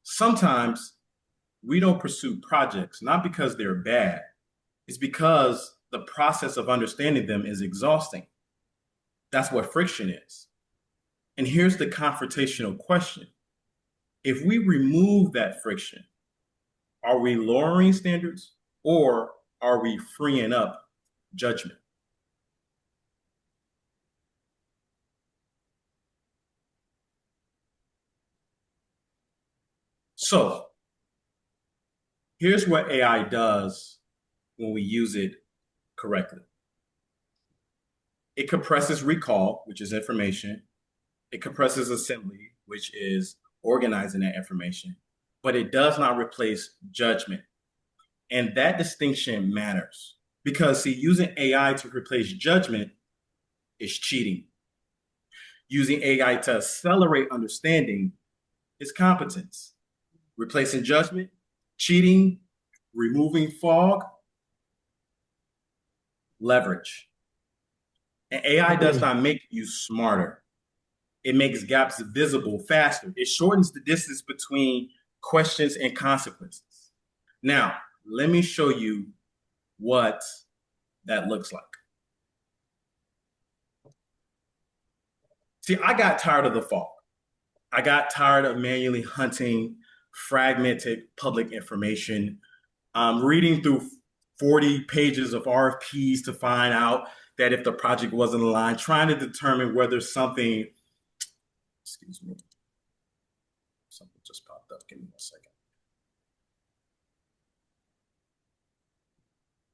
Speaker 17: Sometimes we don't pursue projects, not because they're bad. It's because the process of understanding them is exhausting. That's what friction is. And here's the confrontational question. If we remove that friction, are we lowering standards or are we freeing up judgment? So here's what AI does when we use it correctly. It compresses recall, which is information. It compresses assembly, which is organizing that information. But it does not replace judgment. And that distinction matters because, see, using AI to replace judgment is cheating. Using AI to accelerate understanding is competence. Replacing judgment, cheating, removing fog, leverage. And AI does not make you smarter. It makes gaps visible faster. It shortens the distance between questions and consequences. Now, let me show you what that looks like. See, I got tired of the fog. I got tired of manually hunting fragmented public information, reading through 40 pages of RFPs to find out that if the project wasn't aligned, trying to determine whether something, excuse me, something just popped up. Give me 1 second.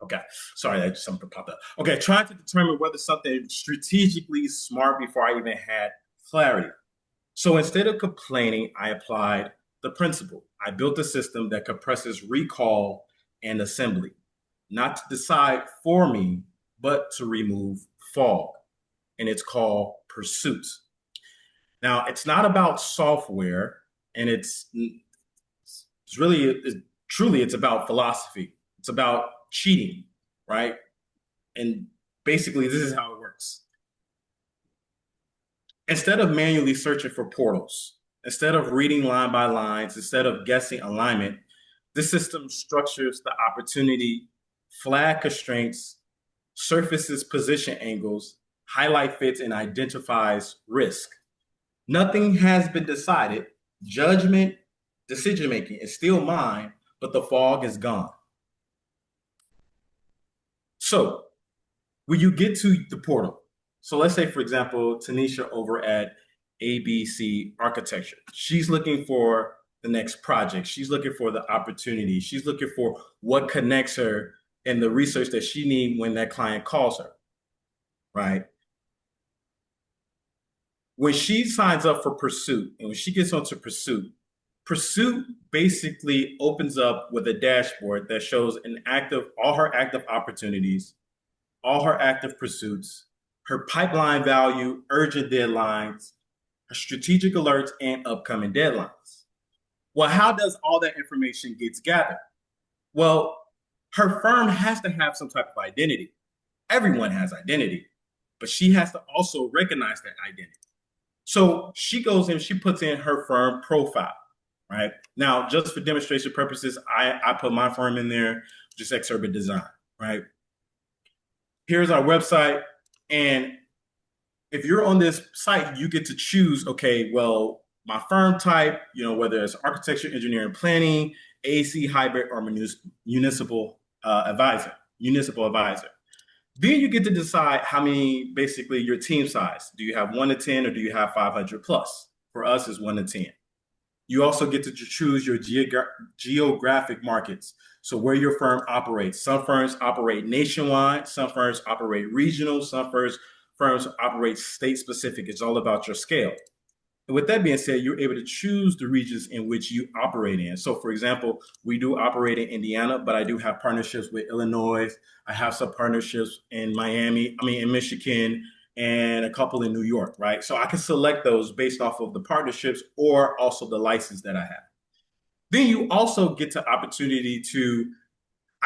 Speaker 17: Okay, sorry, that just something popped up. Okay, trying to determine whether something strategically smart before I even had clarity. So instead of complaining, I applied the principle. I built a system that compresses recall and assembly, not to decide for me, but to remove fog. And it's called Pursuit. Now, it's not about software, and it's truly, it's about philosophy. It's about cheating, right? And basically, this is how it works. Instead of manually searching for portals, instead of reading line by lines, instead of guessing alignment, this system structures the opportunity, flag constraints, surfaces position angles, highlight fits, and identifies risk. Nothing has been decided. Judgment, decision-making is still mine, but the fog is gone. So when you get to the portal, so let's say, for example, Tanisha over at ABC Architecture, she's looking for the next project. She's looking for the opportunity. She's looking for what connects her and the research that she needs when that client calls her, right? When she signs up for Pursuit and when she gets onto Pursuit, Pursuit basically opens up with a dashboard that shows all her active opportunities, all her active pursuits, her pipeline value, urgent deadlines, her strategic alerts, and upcoming deadlines. Well, how does all that information get gathered? Well, her firm has to have some type of identity. Everyone has identity, but she has to also recognize that identity. So she goes in, she puts in her firm profile, right? Now, just for demonstration purposes, I put my firm in there, just Exurban Design, right? Here's our website. And if you're on this site, you get to choose, okay, well, my firm type, whether it's architecture, engineering, planning, AC, hybrid, or municipal advisor. Then you get to decide how many, basically your team size. Do you have 1 to 10 or do you have 500 plus? For us, it's 1 to 10. You also get to choose your geographic markets. So where your firm operates. Some firms operate nationwide. Some firms operate regional. Some firms operate state specific. It's all about your scale. And with that being said, you're able to choose the regions in which you operate in. So for example, we do operate in Indiana, but I do have partnerships with Illinois. I have some partnerships in Michigan, and a couple in New York, right? So I can select those based off of the partnerships or also the license that I have. Then you also get the opportunity to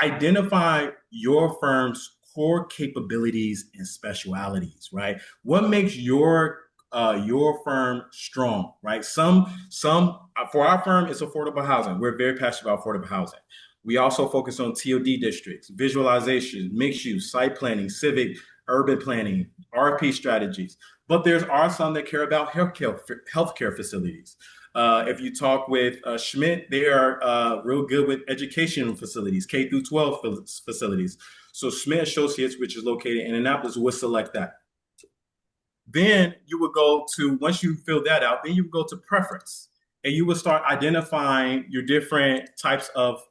Speaker 17: identify your firm's core capabilities and specialities, right? What makes your firm strong, right? For our firm, it's affordable housing. We're very passionate about affordable housing. We also focus on TOD districts, visualization, mixed use, site planning, civic, urban planning, RP strategies. But there are some that care about healthcare facilities. If you talk with Schmidt, they are real good with educational facilities, K through 12 facilities. So Schmidt Associates, which is located in Annapolis, would select that. Then you would go to, once you fill that out, then you would go to preference. And you would start identifying your different types of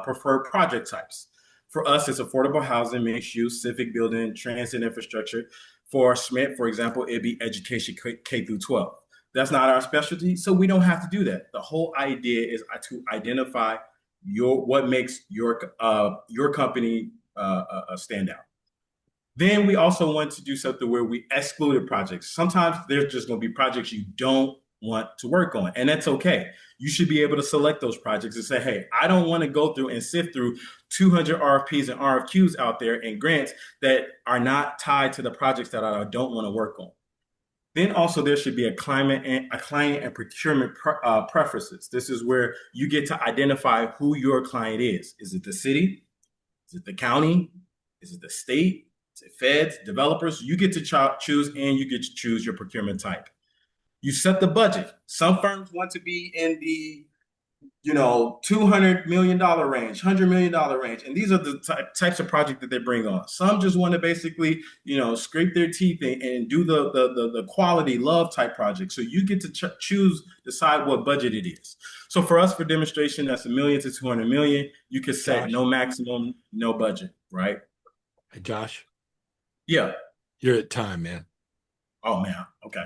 Speaker 17: preferred project types. For us, it's affordable housing, mixed use, civic building, transit infrastructure. For Schmidt, for example, it'd be education K through 12. That's not our specialty, so we don't have to do that. The whole idea is to identify what makes your company stand out. Then we also want to do something where we excluded projects. Sometimes there's just going to be projects you don't want to work on, and that's okay. You should be able to select those projects and say, hey, I don't want to go through and sift through 200 RFPs and RFQs out there and grants that are not tied to the projects that I don't want to work on. Then also there should be a client and procurement preferences. This is where you get to identify who your client is. Is it the city? Is it the county? Is it the state? Is it feds, developers? You get to choose, and you get to choose your procurement type. You set the budget. Some firms want to be in the $200 million range, $100 million range. And these are the types of project that they bring on. Some just want to basically, scrape their teeth and do the quality love type project. So you get to decide what budget it is. So for us, for demonstration, that's $1 million to $200 million. You can set
Speaker 1: Josh.
Speaker 17: no maximum, no budget, right?
Speaker 1: Hey, Josh,
Speaker 17: Yeah.
Speaker 1: you're at time, man.
Speaker 17: Oh man. Okay.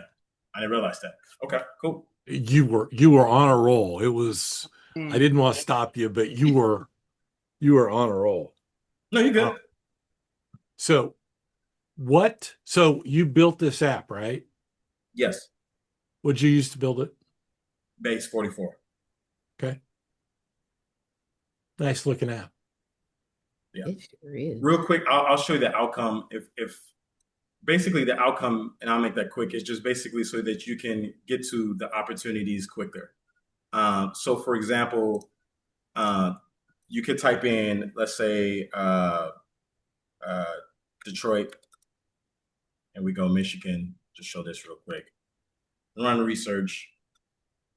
Speaker 17: I didn't realize that. Okay, cool.
Speaker 1: You were on a roll. It was, I didn't want to stop you, but you were on a roll.
Speaker 17: No, you're good.
Speaker 1: So you built this app, right?
Speaker 17: Yes.
Speaker 1: What'd you use to build it?
Speaker 17: Base 44.
Speaker 1: Okay. Nice looking app.
Speaker 17: Yeah.
Speaker 7: It sure is.
Speaker 17: Real quick, I'll show you the outcome. If basically the outcome, and I'll make that quick, is just basically so that you can get to the opportunities quicker. So for example, you could type in, let's say, Detroit, and we go Michigan. Just show this real quick. Run research,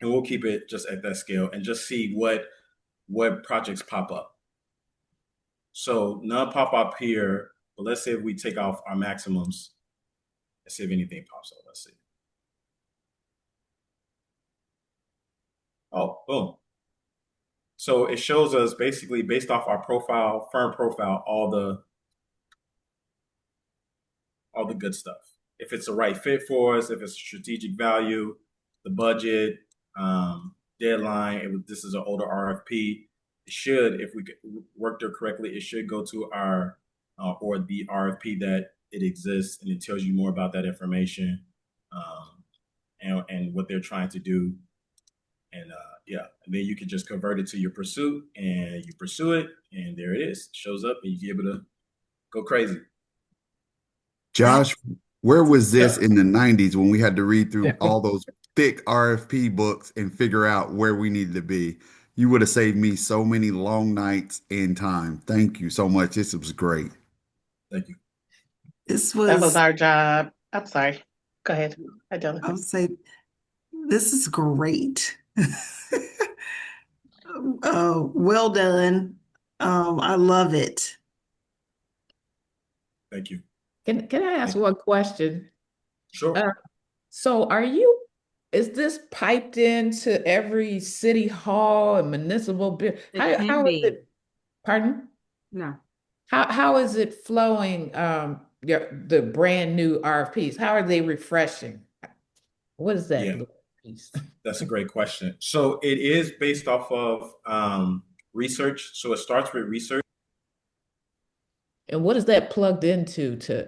Speaker 17: and we'll keep it just at that scale and just see what projects pop up. So none pop up here, but let's say if we take off our maximums, let's see if anything pops up. Let's see. Oh, boom. So it shows us basically based off our profile, firm profile, all the good stuff. If it's the right fit for us, if it's strategic value, the budget, deadline, this is an older RFP. It should, if we worked it correctly, it should go to our, or the RFP that it exists, and it tells you more about that information, and what they're trying to do. And and then you can just convert it to your pursuit, and you pursue it, and there it is. It shows up, and you can be able to go crazy.
Speaker 12: Josh, where was this in the 90s when we had to read through all those thick RFP books and figure out where we needed to be? You would have saved me so many long nights and time. Thank you so much. This was great.
Speaker 17: Thank you.
Speaker 16: That was our job. I'm sorry. Go ahead. I don't.
Speaker 19: I would say this is great. Well done. I love it.
Speaker 17: Thank you.
Speaker 15: Can I ask one question?
Speaker 17: Sure.
Speaker 15: So is this piped into every city hall and municipal how is it? Pardon?
Speaker 6: No.
Speaker 15: How is it flowing? The brand new RFPs, how are they refreshing? What is that piece?
Speaker 17: That's a great question. So it is based off of research. So it starts with research.
Speaker 15: And what is that plugged into because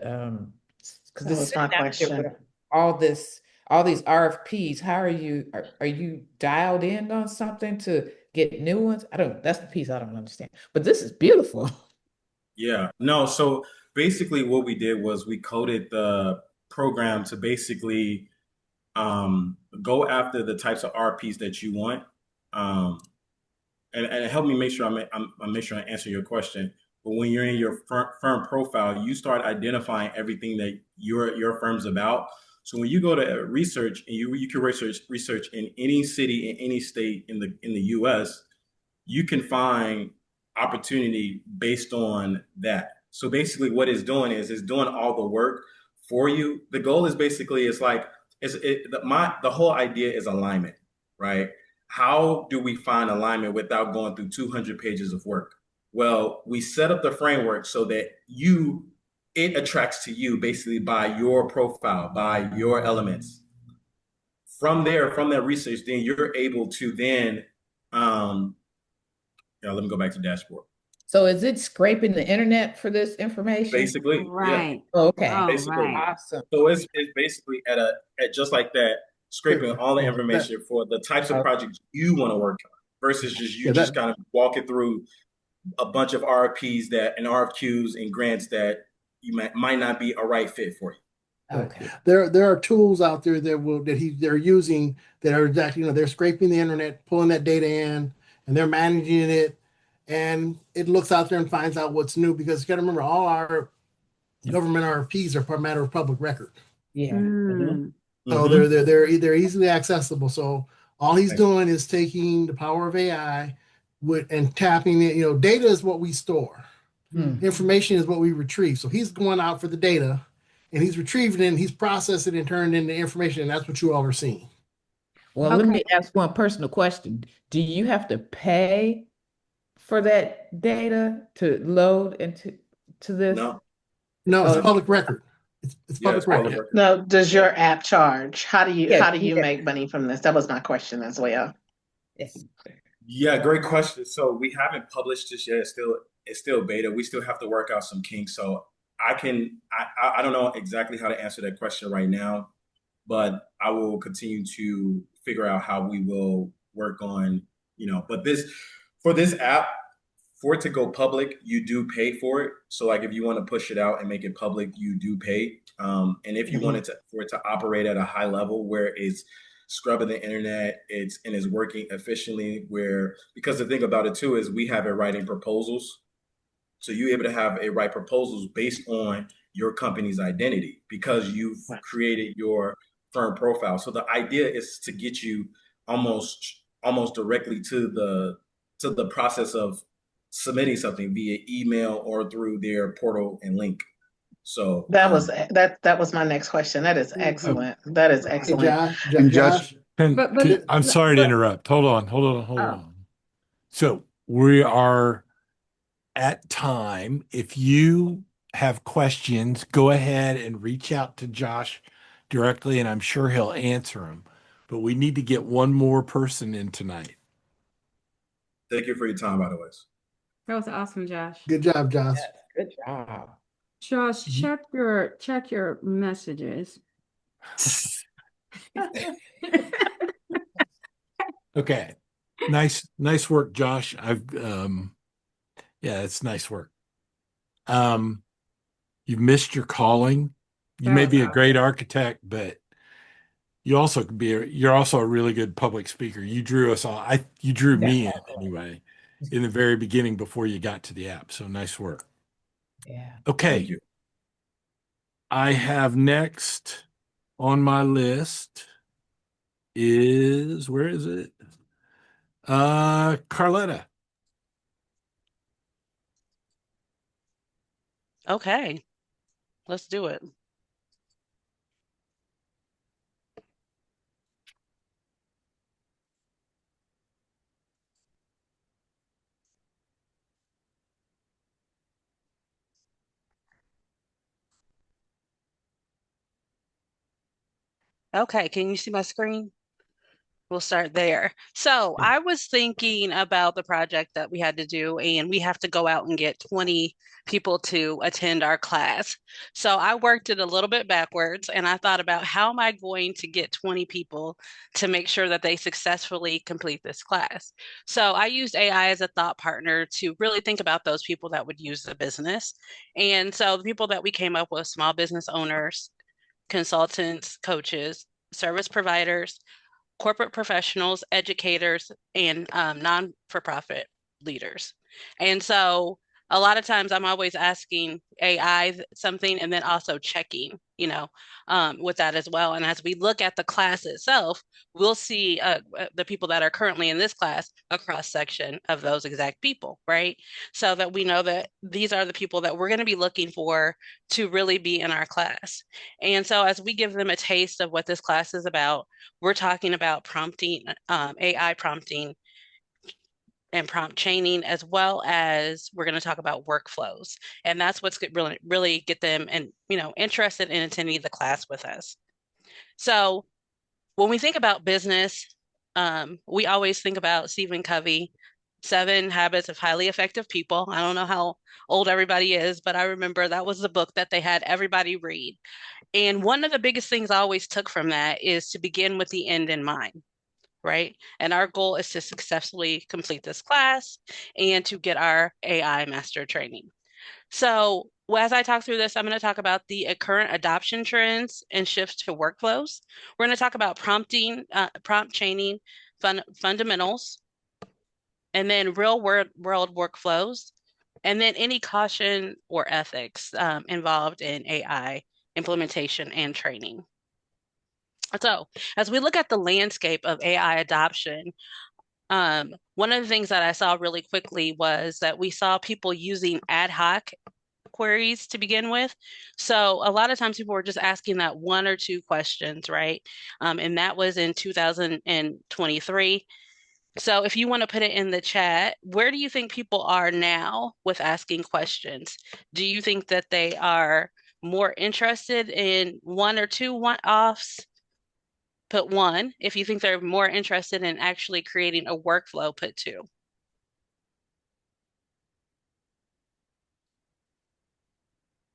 Speaker 16: That was my question.
Speaker 15: all these RFPs, how are you dialed in on something to get new ones? That's the piece I don't understand. But this is beautiful.
Speaker 17: Yeah. No, so basically what we did was we coded the program to basically go after the types of RFPs that you want. And it helped me make sure I answer your question. But when you're in your firm profile, you start identifying everything that your firm's about. So when you go to research, and you can research in any city, in any state in the US, you can find opportunity based on that. So basically what it's doing is it's doing all the work for you. The goal is basically, the whole idea is alignment, right? How do we find alignment without going through 200 pages of work? Well, we set up the framework so that it attracts to you basically by your profile, by your elements. From there, from that research, then you're able to then, let me go back to dashboard.
Speaker 15: So is it scraping the internet for this information?
Speaker 17: Basically,
Speaker 6: Right.
Speaker 17: Yeah.
Speaker 15: Okay.
Speaker 6: Oh,
Speaker 17: Basically,
Speaker 6: right.
Speaker 15: Awesome.
Speaker 17: So it's basically at just like that, scraping all the information for the types of projects you want to work on versus just kind of walking through a bunch of RFPs and RFQs and grants that you might not be a right fit for you.
Speaker 15: Okay.
Speaker 3: There are tools out there they're using that are exactly, they're scraping the internet, pulling that data in, and they're managing it, and it looks out there and finds out what's new, because you got to remember, all our government RFPs are a matter of public record.
Speaker 15: Yeah.
Speaker 6: Mm.
Speaker 3: So they're easily accessible. So all he's doing is taking the power of AI and tapping it. Data is what we store. Information is what we retrieve. So he's going out for the data, and he's retrieving it, and he's processing it and turning it into information, and that's what you all are seeing.
Speaker 15: Well, let me ask one personal question. Do you have to pay for that data to load into this?
Speaker 3: No, it's public record. It's public record.
Speaker 16: No, does your app charge? How do you
Speaker 15: Yeah.
Speaker 16: make money from this? That was my question as well.
Speaker 15: Yes.
Speaker 17: Yeah, great question. So we haven't published this yet. It's still beta. We still have to work out some kinks. So I don't know exactly how to answer that question right now, but I will continue to figure out how we will work on, but for this app, for it to go public, you do pay for it. So like if you want to push it out and make it public, you do pay. And if you wanted for it to operate at a high level where it's scrubbing the internet, it's working efficiently, because the thing about it too is we have it writing proposals. So you're able to have it write proposals based on your company's identity because you've created your firm profile. So the idea is to get you almost directly to the process of submitting something via email or through their portal and link. So
Speaker 16: that was my next question. That is excellent. That is excellent.
Speaker 3: Josh.
Speaker 1: I'm sorry to interrupt. Hold on. So we are at time. If you have questions, go ahead and reach out to Josh directly, and I'm sure he'll answer them. But we need to get one more person in tonight.
Speaker 17: Thank you for your time, by the way.
Speaker 6: That was awesome, Josh.
Speaker 3: Good job, Josh.
Speaker 15: Yes, good job.
Speaker 6: Josh, check your messages.
Speaker 1: Okay. Nice work, Josh. It's nice work. You missed your calling. You may be a great architect, but you're also a really good public speaker. You drew us all. You drew me in anyway in the very beginning before you got to the app. So nice work.
Speaker 15: Yeah.
Speaker 1: Okay.
Speaker 17: Thank you.
Speaker 1: I have next on my list where is it? Carletta.
Speaker 5: Okay, let's do it. Okay, can you see my screen? We'll start there. So I was thinking about the project that we had to do, and we have to go out and get 20 people to attend our class. So I worked it a little bit backwards, and I thought about how am I going to get 20 people to make sure that they successfully complete this class. So I used AI as a thought partner to really think about those people that would use the business. And so the people that we came up with, small business owners, consultants, coaches, service providers, corporate professionals, educators, and non-for-profit leaders. And so a lot of times I'm always asking AI something and then also checking, with that as well. And as we look at the class itself, we'll see the people that are currently in this class, a cross-section of those exact people, right? So that we know that these are the people that we're going to be looking for to really be in our class. And so as we give them a taste of what this class is about, we're talking about prompting, AI prompting, and prompt chaining, as well as we're going to talk about workflows. And that's what's really get them and interested in attending the class with us. So when we think about business, we always think about Stephen Covey, 7 Habits of Highly Effective People. I don't know how old everybody is, but I remember that was the book that they had everybody read. And one of the biggest things I always took from that is to begin with the end in mind. Right? And our goal is to successfully complete this class and to get our AI master training. So Well, as I talk through this, I'm going to talk about the current adoption trends and shifts to workflows. We're going to talk about prompt chaining fundamentals, and then real world workflows, and then any caution or ethics involved in AI implementation and training. So as we look at the landscape of AI adoption, one of the things that I saw really quickly was that we saw people using ad hoc queries to begin with. So a lot of times people were just asking that one or two questions, right? And that was in 2023. So if you want to put it in the chat, where do you think people are now with asking questions? Do you think that they are more interested in one or two one-offs? Put one. If you think they're more interested in actually creating a workflow, put two.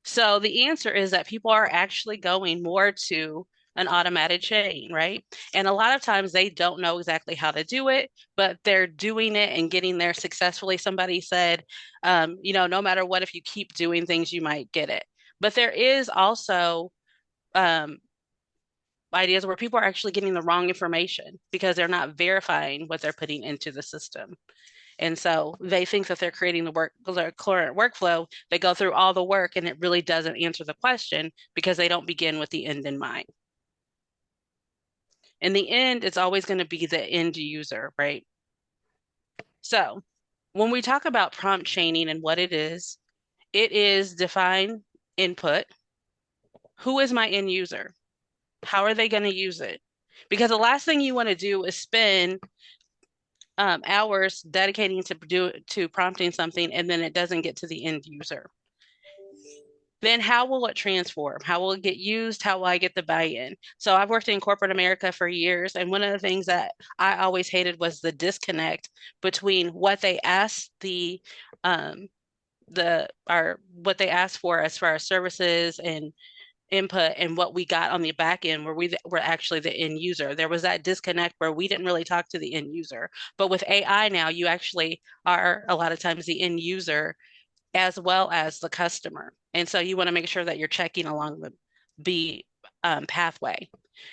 Speaker 5: So the answer is that people are actually going more to an automated chain, right? And a lot of times they don't know exactly how to do it, but they're doing it and getting there successfully. Somebody said, no matter what, if you keep doing things, you might get it. But there is also ideas where people are actually getting the wrong information because they're not verifying what they're putting into the system. And so they think that they're creating their current workflow. They go through all the work and it really doesn't answer the question because they don't begin with the end in mind. In the end, it's always going to be the end user, right? So when we talk about prompt chaining and what it is define input. Who is my end user? How are they going to use it? Because the last thing you want to do is spend hours dedicating to prompting something and then it doesn't get to the end user. Then how will it transform? How will it get used? How will I get the buy-in? So I've worked in corporate America for years, and one of the things that I always hated was the disconnect between what they asked what they asked for as far as services and input and what we got on the back end where we were actually the end user. There was that disconnect where we didn't really talk to the end user. But with AI now, you actually are a lot of times the end user as well as the customer. And so you want to make sure that you're checking along the pathway.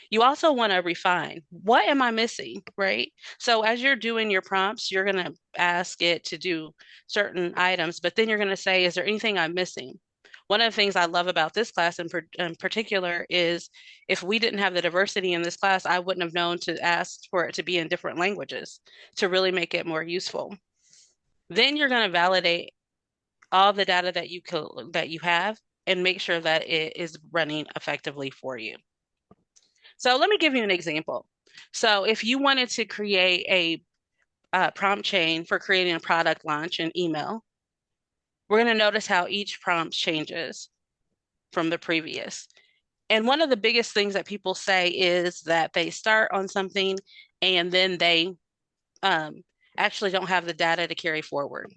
Speaker 5: You also want to refine, what am I missing, right? So as you're doing your prompts, you're going to ask it to do certain items, but then you're going to say, is there anything I'm missing? One of the things I love about this class in particular is if we didn't have the diversity in this class, I wouldn't have known to ask for it to be in different languages to really make it more useful. Then you're going to validate all the data that you have and make sure that it is running effectively for you. So let me give you an example. So if you wanted to create a prompt chain for creating a product launch in email, we're going to notice how each prompt changes from the previous. And one of the biggest things that people say is that they start on something and then they actually don't have the data to carry forward,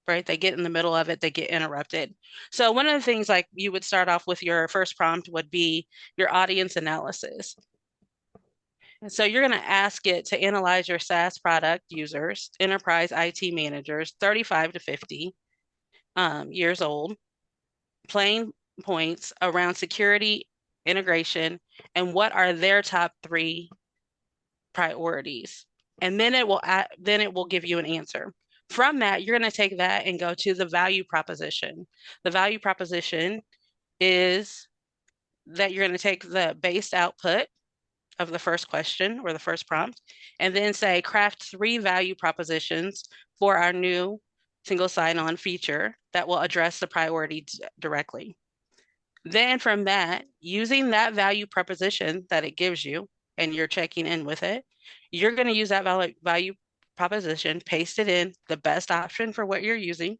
Speaker 5: right? They get in the middle of it, they get interrupted. So one of the things like you would start off with your first prompt would be your audience analysis. And so you're going to ask it to analyze your SaaS product users, enterprise IT managers, 35 to 50 years old, plain points around security, integration, and what are their top 3 priorities. And then it will give you an answer. From that, you're going to take that and go to the value proposition. The value proposition is that you're going to take the base output of the first question or the first prompt, and then say, craft 3 value propositions for our new single sign-on feature that will address the priority directly. Then from that, using that value proposition that it gives you, and you're checking in with it, you're going to use that value proposition, paste it in the best option for what you're using.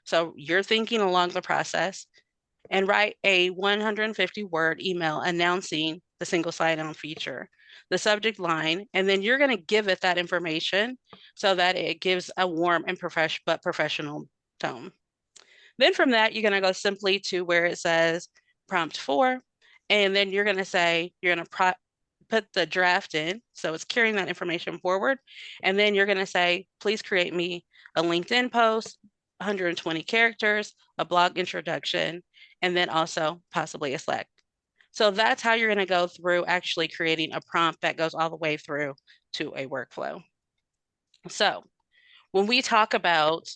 Speaker 5: So you're thinking along the process, and write a 150-word email announcing the single sign-on feature, the subject line, and then you're going to give it that information so that it gives a warm and professional tone. Then from that, you're going to go simply to where it says prompt 4, and then you're going to say, you're going to put the draft in, so it's carrying that information forward, and then you're going to say, please create me a LinkedIn post, 120 characters, a blog introduction, and then also possibly a Slack. So that's how you're going to go through actually creating a prompt that goes all the way through to a workflow. So when we talk about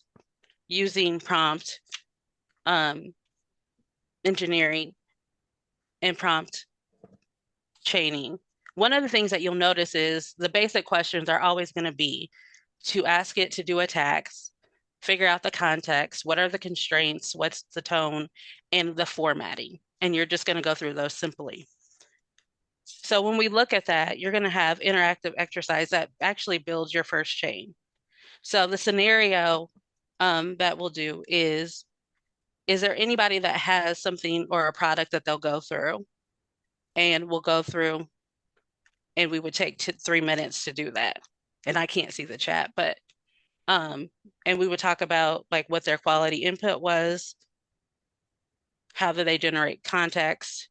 Speaker 5: using prompt engineering and prompt chaining, one of the things that you'll notice is the basic questions are always going to be to ask it to do a task, figure out the context, what are the constraints, what's the tone, and the formatting. And you're just going to go through those simply. So when we look at that, you're going to have interactive exercise that actually builds your first chain. So the scenario that we'll do is there anybody that has something or a product that they'll go through? And we'll go through and we would take 3 minutes to do that. And I can't see the chat, but and we would talk about like what their quality input was, how do they generate context,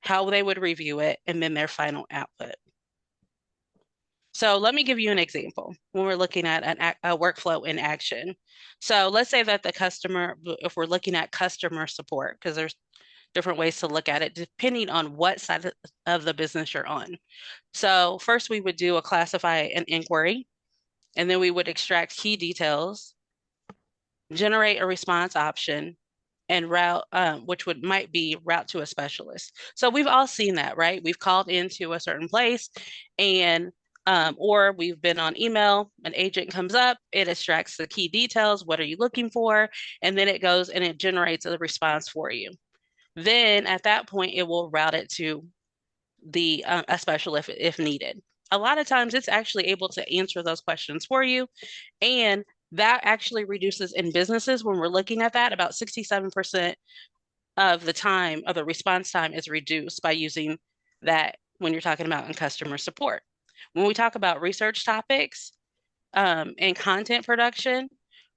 Speaker 5: how they would review it, and then their final output. So let me give you an example when we're looking at a workflow in action. So let's say that the customer, if we're looking at customer support, because there's different ways to look at it depending on what side of the business you're on. So first we would do a classify an inquiry, and then we would extract key details, generate a response option, and route, which might be route to a specialist. So we've all seen that, right? We've called into a certain place and or we've been on email, an agent comes up, it extracts the key details, what are you looking for? And then it goes and it generates a response for you. Then at that point, it will route it to the a specialist if needed. A lot of times it's actually able to answer those questions for you. And that actually reduces in businesses when we're looking at that, about 67% of the time of the response time is reduced by using that when you're talking about in customer support. When we talk about research topics and content production,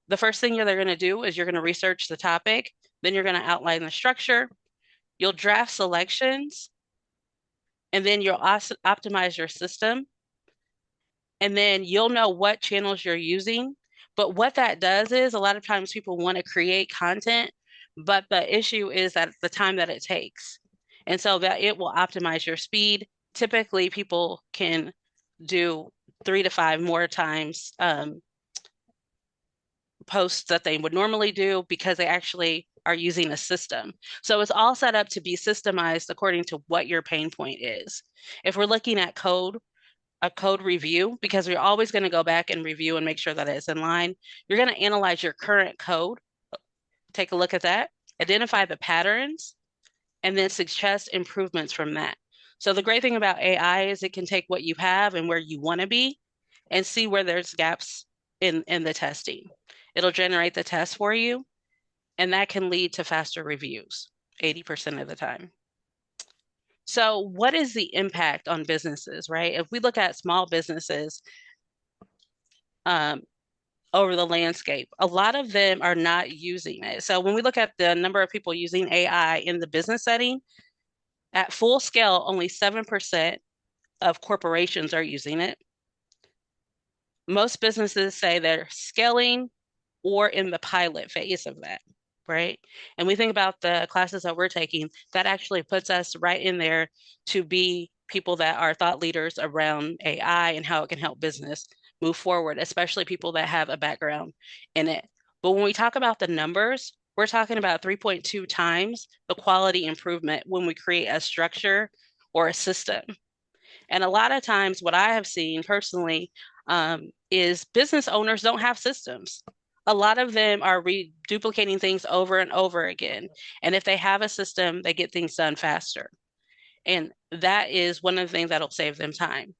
Speaker 5: the first thing they're going to do is you're going to research the topic, then you're going to outline the structure, you'll draft selections, and then you'll also optimize your system, and then you'll know what channels you're using. But what that does is a lot of times people want to create content, but the issue is that the time that it takes. And so that it will optimize your speed. Typically, people can do 3 to 5 more times posts that they would normally do because they actually are using a system. So it's all set up to be systemized according to what your pain point is. If we're looking at code, a code review, because we're always going to go back and review and make sure that it's in line, you're going to analyze your current code, take a look at that, identify the patterns, and then suggest improvements from that. So the great thing about AI is it can take what you have and where you want to be and see where there's gaps in the testing. It'll generate the test for you, and that can lead to faster reviews 80% of the time. So what is the impact on businesses, right? If we look at small businesses over the landscape, a lot of them are not using it. So when we look at the number of people using AI in the business setting, at full scale, only 7% of corporations are using it. Most businesses say they're scaling or in the pilot phase of that, right? And we think about the classes that we're taking, that actually puts us right in there to be people that are thought leaders around AI and how it can help business move forward, especially people that have a background in it. But when we talk about the numbers, we're talking about 3.2 times the quality improvement when we create a structure or a system. And a lot of times what I have seen personally is business owners don't have systems. A lot of them are reduplicating things over and over again. And if they have a system, they get things done faster. And that is one of the things that'll save them time.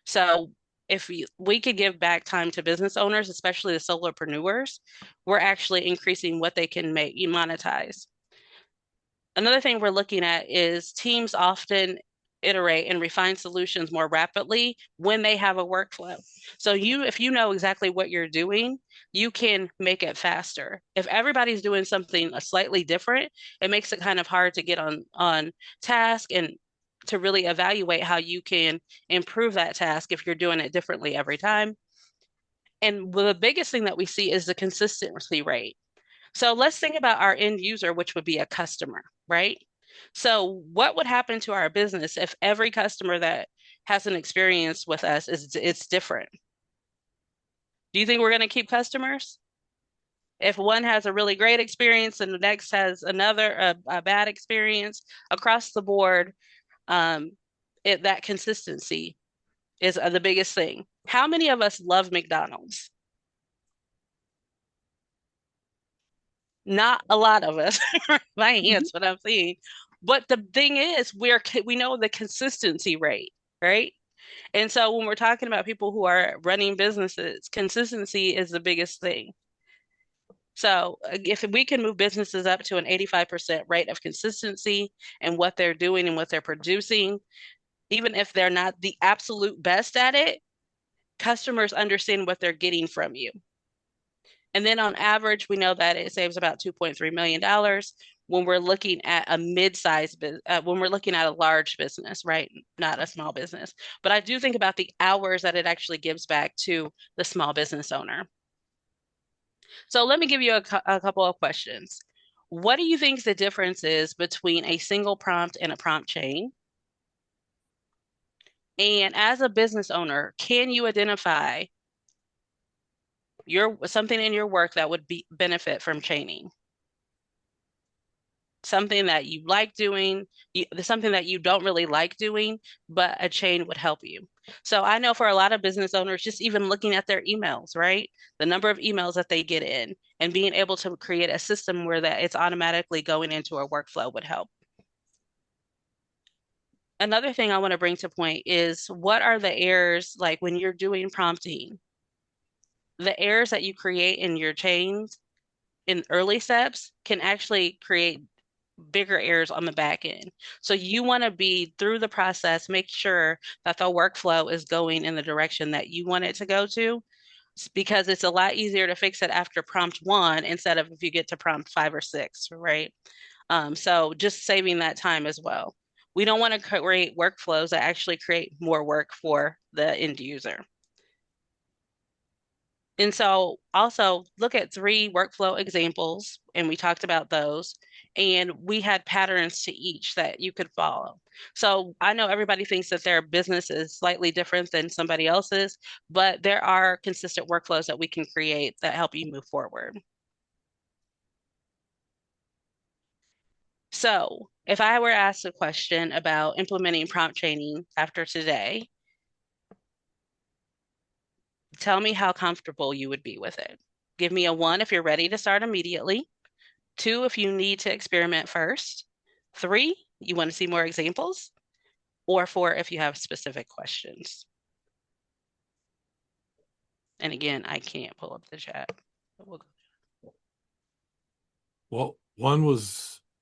Speaker 5: So if we could give back time to business owners, especially the solopreneurs, we're actually increasing what they can monetize. Another thing we're looking at is teams often iterate and refine solutions more rapidly when they have a workflow. So if you know exactly what you're doing, you can make it faster. If everybody's doing something slightly different, it makes it kind of hard to get on task and to really evaluate how you can improve that task if you're doing it differently every time. And the biggest thing that we see is the consistency rate. So let's think about our end user, which would be a customer, right? So what would happen to our business if every customer that has an experience with us it's different? Do you think we're going to keep customers? If one has a really great experience and the next has another a bad experience across the board, that consistency is the biggest thing. How many of us love McDonald's? Not a lot of us. My hands, what I'm saying. But the thing is, we know the consistency rate, right? And so when we're talking about people who are running businesses, consistency is the biggest thing. So if we can move businesses up to an 85% rate of consistency in what they're doing and what they're producing, even if they're not the absolute best at it, customers understand what they're getting from you. And then on average, we know that it saves about $2.3 million when we're looking at a mid-sized business, when we're looking at a large business, right? Not a small business. But I do think about the hours that it actually gives back to the small business owner. So let me give you a couple of questions. What do you think the difference is between a single prompt and a prompt chain? And as a business owner, can you identify something in your work that would benefit from chaining? Something that you like doing, something that you don't really like doing, but a chain would help you. So I know for a lot of business owners, just even looking at their emails, right? The number of emails that they get in and being able to create a system where that it's automatically going into a workflow would help. Another thing I want to bring to point is what are the errors like when you're doing prompting? The errors that you create in your chains in early steps can actually create bigger errors on the back end. So you want to be through the process, make sure that the workflow is going in the direction that you want it to go to, because it's a lot easier to fix it after prompt 1 instead of if you get to prompt 5 or 6, right? So just saving that time as well. We don't want to create workflows that actually create more work for the end user. And so also look at 3 workflow examples, and we talked about those, and we had patterns to each that you could follow. So I know everybody thinks that their business is slightly different than somebody else's, but there are consistent workflows that we can create that help you move forward. So if I were asked a question about implementing prompt chaining after today, tell me how comfortable you would be with it. Give me a 1 if you're ready to start immediately. 2 if you need to experiment first. 3, you want to see more examples. Or 4 if you have specific questions. And again, I can't pull up the chat.
Speaker 1: Well,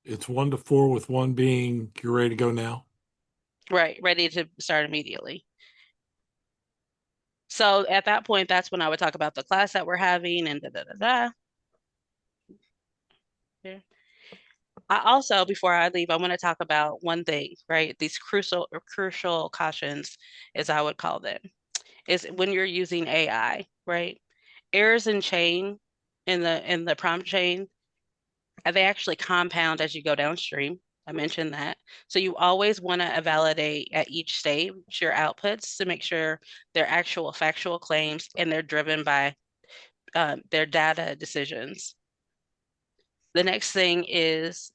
Speaker 1: it's 1 to 4 with 1 being you're ready to go now.
Speaker 5: Right, ready to start immediately. So at that point, that's when I would talk about the class that we're having and da-da-da-da. Yeah. I also, before I leave, I want to talk about one thing, right? These crucial cautions, as I would call them, is when you're using AI, right? Errors in chain, in the prompt chain, they actually compound as you go downstream. I mentioned that. So you always want to validate at each stage your outputs to make sure they're actual factual claims and they're driven by their data decisions. The next thing is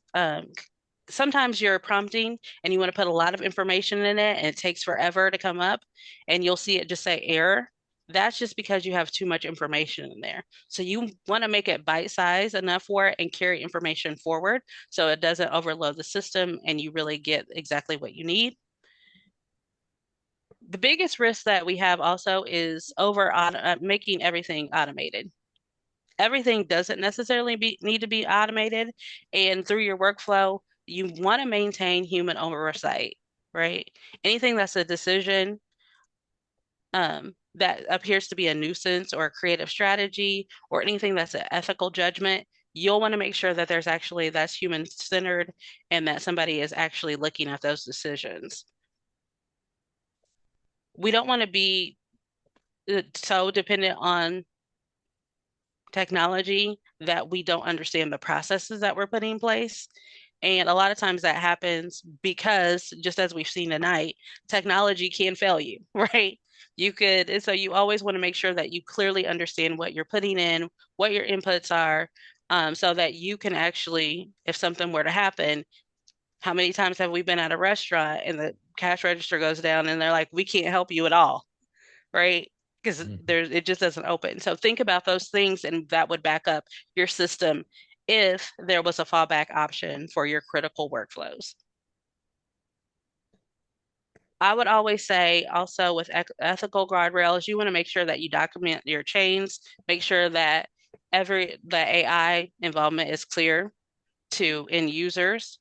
Speaker 5: sometimes you're prompting and you want to put a lot of information in it and it takes forever to come up and you'll see it just say error. That's just because you have too much information in there. So you want to make it bite-sized enough for it and carry information forward so it doesn't overload the system and you really get exactly what you need. The biggest risk that we have also is making everything automated. Everything doesn't necessarily need to be automated, and through your workflow, you want to maintain human oversight, right? Anything that's a decision that appears to be a nuisance or a creative strategy or anything that's an ethical judgment, you'll want to make sure that that's human-centered and that somebody is actually looking at those decisions. We don't want to be so dependent on technology that we don't understand the processes that we're putting in place. And a lot of times that happens because, just as we've seen tonight, technology can fail you, right? And so you always want to make sure that you clearly understand what you're putting in, what your inputs are, so that you can actually, if something were to happen, how many times have we been at a restaurant and the cash register goes down and they're like, we can't help you at all, right? Because it just doesn't open. So think about those things, and that would back up your system if there was a fallback option for your critical workflows. I would always say also with ethical guardrails, you want to make sure that you document your chains, make sure that the AI involvement is clear to end users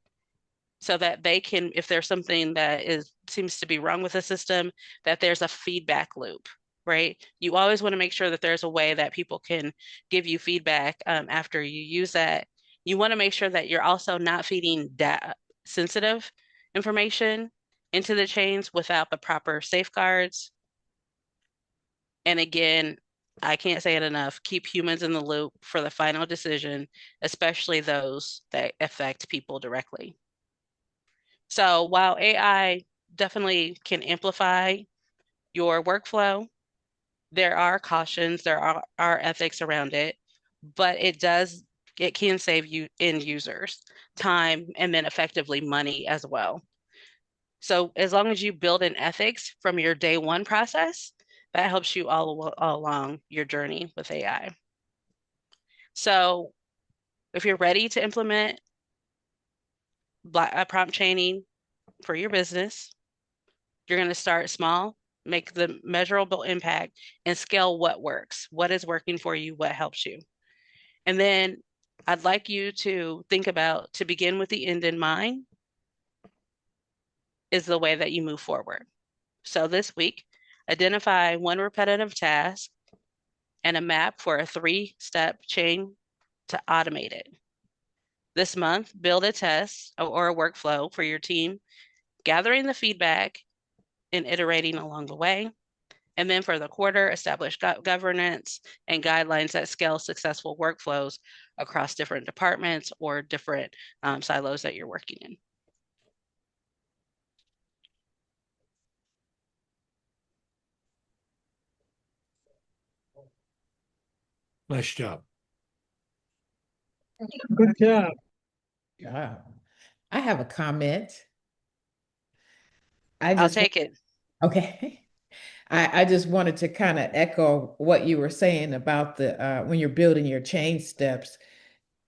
Speaker 5: so that they can, if there's something that seems to be wrong with the system, that there's a feedback loop, right? You always want to make sure that there's a way that people can give you feedback after you use that. You want to make sure that you're also not feeding sensitive information into the chains without the proper safeguards. And again, I can't say it enough, keep humans in the loop for the final decision, especially those that affect people directly. So while AI definitely can amplify your workflow, there are cautions, there are ethics around it, but it can save you end users time and then effectively money as well. So as long as you build in ethics from your day one process, that helps you all along your journey with AI. So if you're ready to implement prompt chaining for your business, you're going to start small, make the measurable impact, and scale what works, what is working for you, what helps you. And then I'd like you to think about, to begin with the end in mind, is the way that you move forward. So this week, identify one repetitive task and a map for a 3-step chain to automate it. This month, build a test or a workflow for your team, gathering the feedback and iterating along the way. And then for the quarter, establish governance and guidelines that scale successful workflows across different departments or different silos that you're working in.
Speaker 1: Nice job.
Speaker 11: Good job.
Speaker 15: Yeah. I have a comment.
Speaker 5: I'll take it.
Speaker 15: Okay. I just wanted to kind of echo what you were saying about the when you're building your chain steps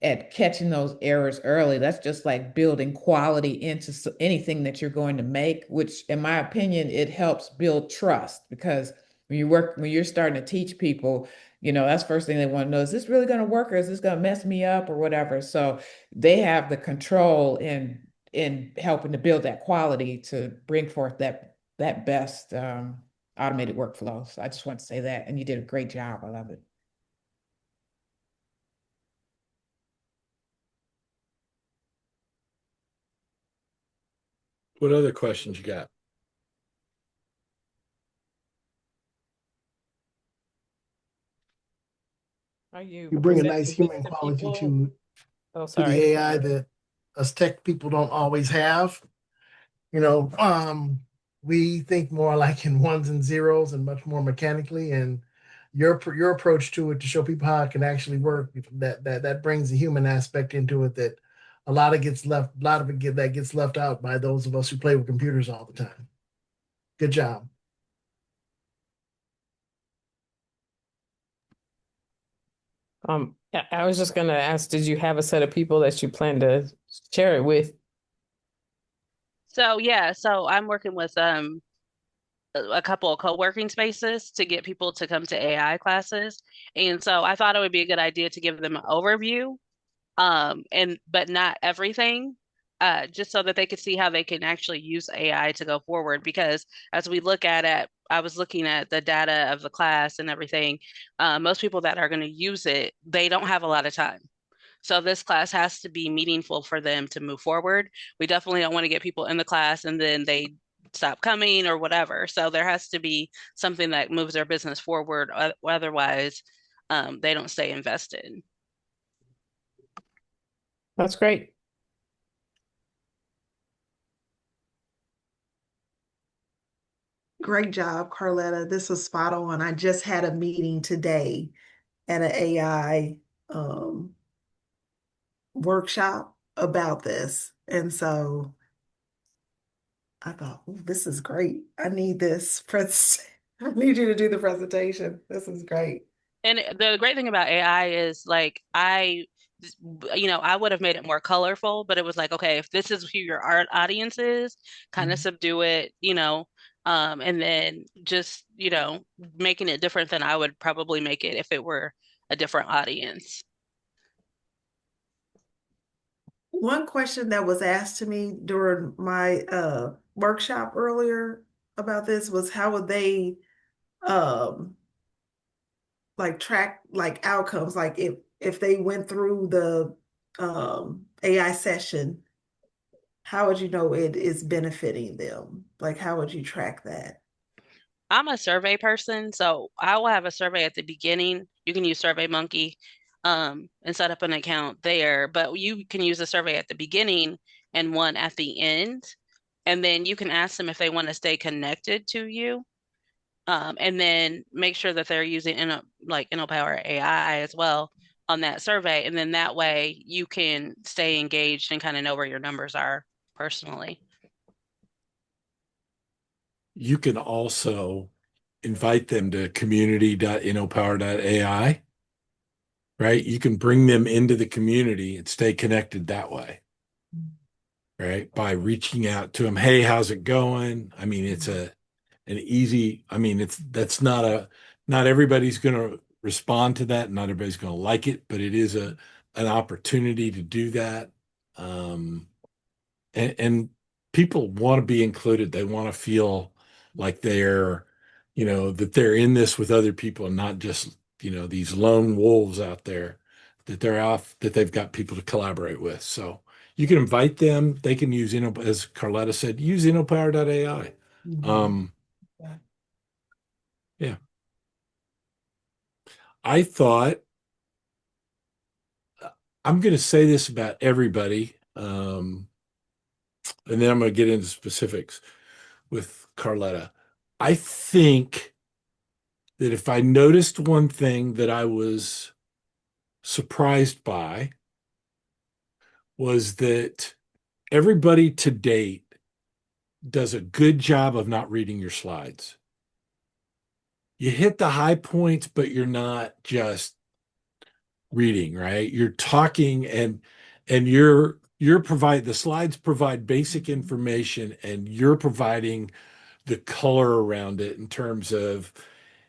Speaker 15: at catching those errors early. That's just like building quality into anything that you're going to make, which in my opinion, it helps build trust, because when you're starting to teach people, that's the first thing they want to know, is this really going to work, or is this going to mess me up or whatever? So they have the control in helping to build that quality to bring forth that best automated workflow. So I just want to say that, and you did a great job. I love it.
Speaker 1: What other questions you got?
Speaker 3: You bring a nice human quality to the AI that us tech people don't always have. We think more like in ones and zeros and much more mechanically. And your approach to it, to show people how it can actually work, that brings the human aspect into it, that a lot of that gets left out by those of us who play with computers all the time. Good job.
Speaker 11: I was just gonna ask, did you have a set of people that you plan to share it with?
Speaker 5: So yeah, so I'm working with a couple of co-working spaces to get people to come to AI classes. And so I thought it would be a good idea to give them an overview, but not everything, just so that they could see how they can actually use AI to go forward. Because as we look at it, I was looking at the data of the class and everything. Most people that are going to use it, they don't have a lot of time. So this class has to be meaningful for them to move forward. We definitely don't want to get people in the class and then they stop coming or whatever. So there has to be something that moves their business forward. Otherwise, they don't stay invested.
Speaker 15: That's great.
Speaker 19: Great job, Carletta. This was spot on. I just had a meeting today at an AI workshop about this. And so I thought, "Ooh, this is great. I need this. I need you to do the presentation. This is great."
Speaker 5: And the great thing about AI is like I would have made it more colorful, but it was like, okay, if this is who your art audience is, kind of subdue it, and then just, making it different than I would probably make it if it were a different audience.
Speaker 19: One question that was asked to me during my workshop earlier about this was how would they like track like outcomes, like if they went through the AI session, how would you know it is benefiting them? Like how would you track that?
Speaker 5: I'm a survey person, so I will have a survey at the beginning. You can use SurveyMonkey, and set up an account there, but you can use a survey at the beginning and one at the end, and then you can ask them if they want to stay connected to you, and then make sure that they're using InnoPower AI as well on that survey, and then that way you can stay engaged and kind of know where your numbers are personally.
Speaker 1: You can also invite them to community.innopower.ai, right? You can bring them into the community and stay connected that way, right? By reaching out to them. Hey, how's it going? I mean, it's not everybody's going to respond to that. Not everybody's going to like it, but it is an opportunity to do that. And people want to be included. They want to feel like they're, that they're in this with other people and not just, these lone wolves out there, that they've got people to collaborate with. So you can invite them. They can use, as Carletta said, use InnoPower.ai. Yeah. I thought, I'm going to say this about everybody, and then I'm going to get into specifics with Carletta. I think that if I noticed one thing that I was surprised by was that everybody to date does a good job of not reading your slides. You hit the high points, but you're not just reading, right? You're talking and you're the slides provide basic information and you're providing the color around it in terms of,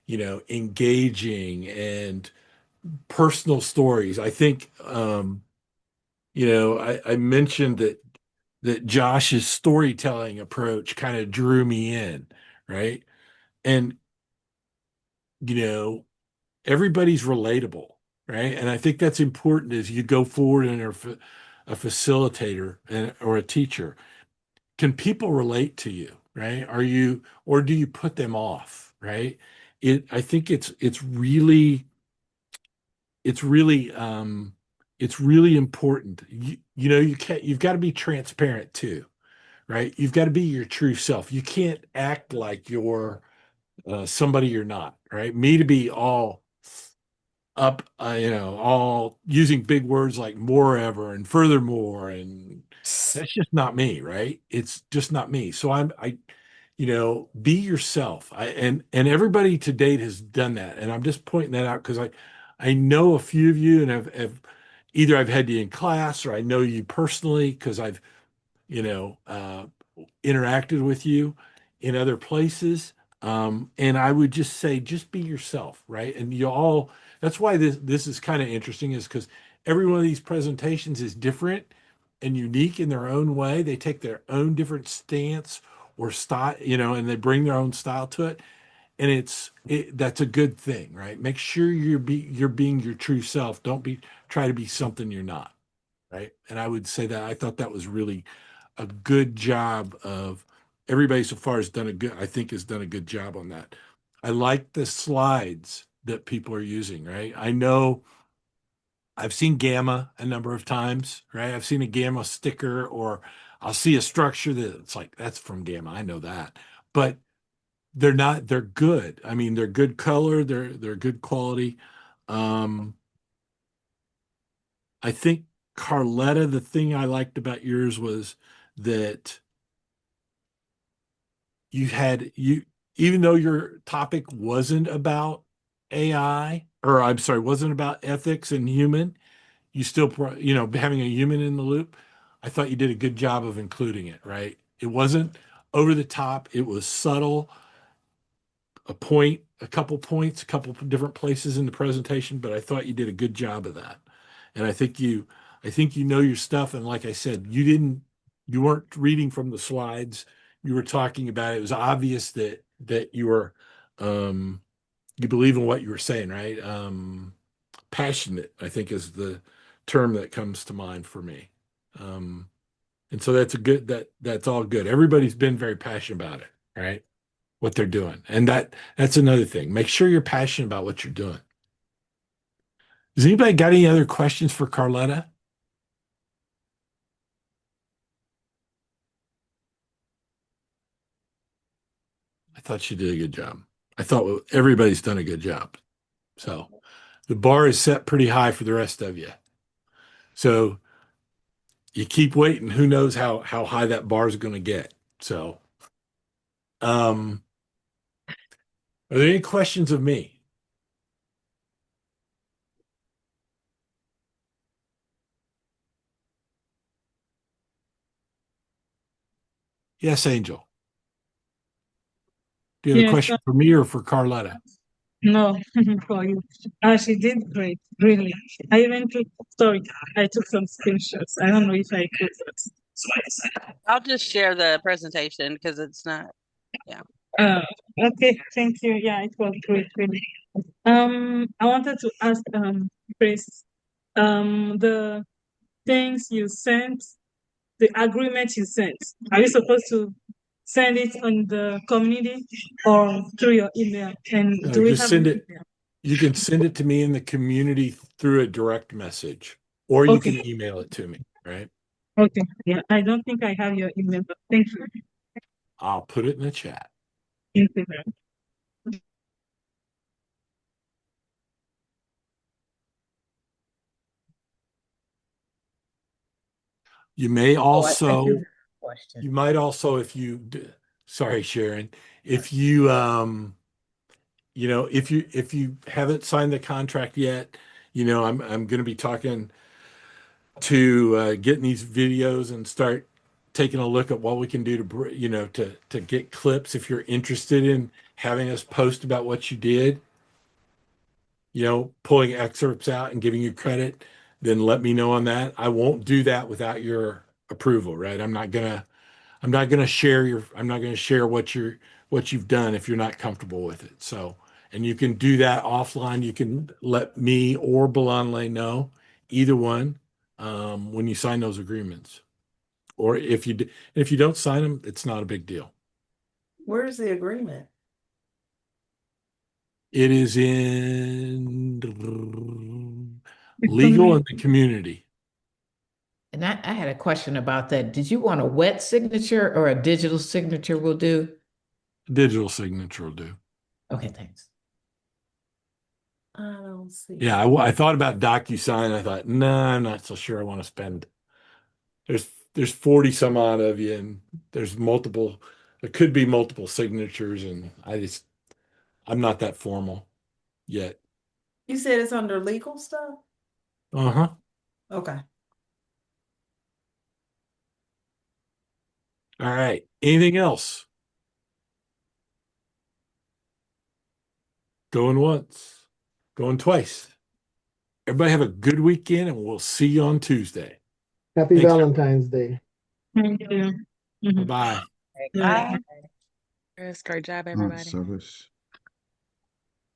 Speaker 1: engaging and personal stories. I think, I mentioned that Josh's storytelling approach kind of drew me in, right? And, everybody's relatable, right? And I think that's important as you go forward and are a facilitator or a teacher. Can people relate to you, right? Or do you put them off, right? I think it's really important. You've got to be transparent too, right? You've got to be your true self. You can't act like you're somebody you're not, right? Me to be all up, all using big words like moreover and furthermore, and that's just not me, right? It's just not me. So be yourself. And everybody to date has done that. And I'm just pointing that out because I know a few of you and have either I've had you in class or I know you personally because I've, interacted with you in other places. And I would just say, just be yourself, right? And that's why this is kind of interesting is because every one of these presentations is different and unique in their own way. They take their own different stance or style, and they bring their own style to it. And that's a good thing, right? Make sure you're being your true self. Don't try to be something you're not, right? And I would say that I thought that was really a good job of everybody so far has done a good job on that. I like the slides that people are using, right? I know I've seen Gamma a number of times, right? I've seen a Gamma sticker, or I'll see a structure that it's like, that's from Gamma. I know that. But they're good. I mean, they're good color, they're good quality. I think Carletta, the thing I liked about yours was that even though your topic wasn't about AI, or I'm sorry, wasn't about ethics and human, you still, having a human in the loop, I thought you did a good job of including it, right? It wasn't over the top, it was subtle, a couple points, a couple different places in the presentation, but I thought you did a good job of that. And I think you know your stuff. And like I said, you weren't reading from the slides. You were talking about it. It was obvious that you were, you believe in what you were saying, right? Passionate, I think, is the term that comes to mind for me. And so that's all good. Everybody's been very passionate about it, right? What they're doing. And that's another thing. Make sure you're passionate about what you're doing. Does anybody got any other questions for Carletta? I thought she did a good job. I thought everybody's done a good job. So the bar is set pretty high for the rest of you. So you keep waiting. Who knows how high that bar is going to get. So, are there any questions of me? Yes, Angel. Do you have a question for me or for Carletta?
Speaker 4: No, for you. She did great, really. I took some screenshots. I don't know if I could.
Speaker 5: I'll just share the presentation because it's not, yeah.
Speaker 4: Okay, thank you. Yeah, it was great, really. I wanted to ask Chris, the things you sent, the agreement you sent, are you supposed to send it on the community or through your email? And
Speaker 1: No,
Speaker 4: do we
Speaker 1: just
Speaker 4: have
Speaker 1: send
Speaker 4: an
Speaker 1: it.
Speaker 4: email?
Speaker 1: You can send it to me in the community through a direct message, or you can email it to me, right?
Speaker 4: Okay, yeah, I don't think I have your email, but thank you.
Speaker 1: I'll put it in the chat.
Speaker 4: Thank you very much.
Speaker 1: You may
Speaker 20: I
Speaker 1: also,
Speaker 20: do have a question.
Speaker 1: you might also, sorry, Sharon, if you, if you haven't signed the contract yet, I'm going to be talking to getting these videos and start taking a look at what we can do to get clips. If you're interested in having us post about what you did, pulling excerpts out and giving you credit, then let me know on that. I won't do that without your approval, right? I'm not gonna share what you've done if you're not comfortable with it. So, and you can do that offline. You can let me or Belanle know, either one, when you sign those agreements. Or if you don't sign them, it's not a big deal.
Speaker 19: Where's the agreement?
Speaker 1: It is in legal and the community.
Speaker 20: And I had a question about that. Did you want a wet signature or a digital signature will do?
Speaker 1: Digital signature will do.
Speaker 20: Okay, thanks.
Speaker 19: I don't see.
Speaker 1: Yeah, I thought about DocuSign. I thought, nah, I'm not so sure I want to spend. There's 40 some odd of you, and there's multiple. There could be multiple signatures, and I'm not that formal yet.
Speaker 19: You said it's under legal stuff?
Speaker 1: Uh-huh.
Speaker 19: Okay.
Speaker 1: All right. Anything else? Going once, going twice. Everybody have a good weekend, and we'll see you on Tuesday.
Speaker 3: Happy
Speaker 1: Thanks.
Speaker 3: Valentine's Day.
Speaker 4: Thank you.
Speaker 1: Bye-bye.
Speaker 5: Bye. Chris, great job, everybody.
Speaker 12: Service.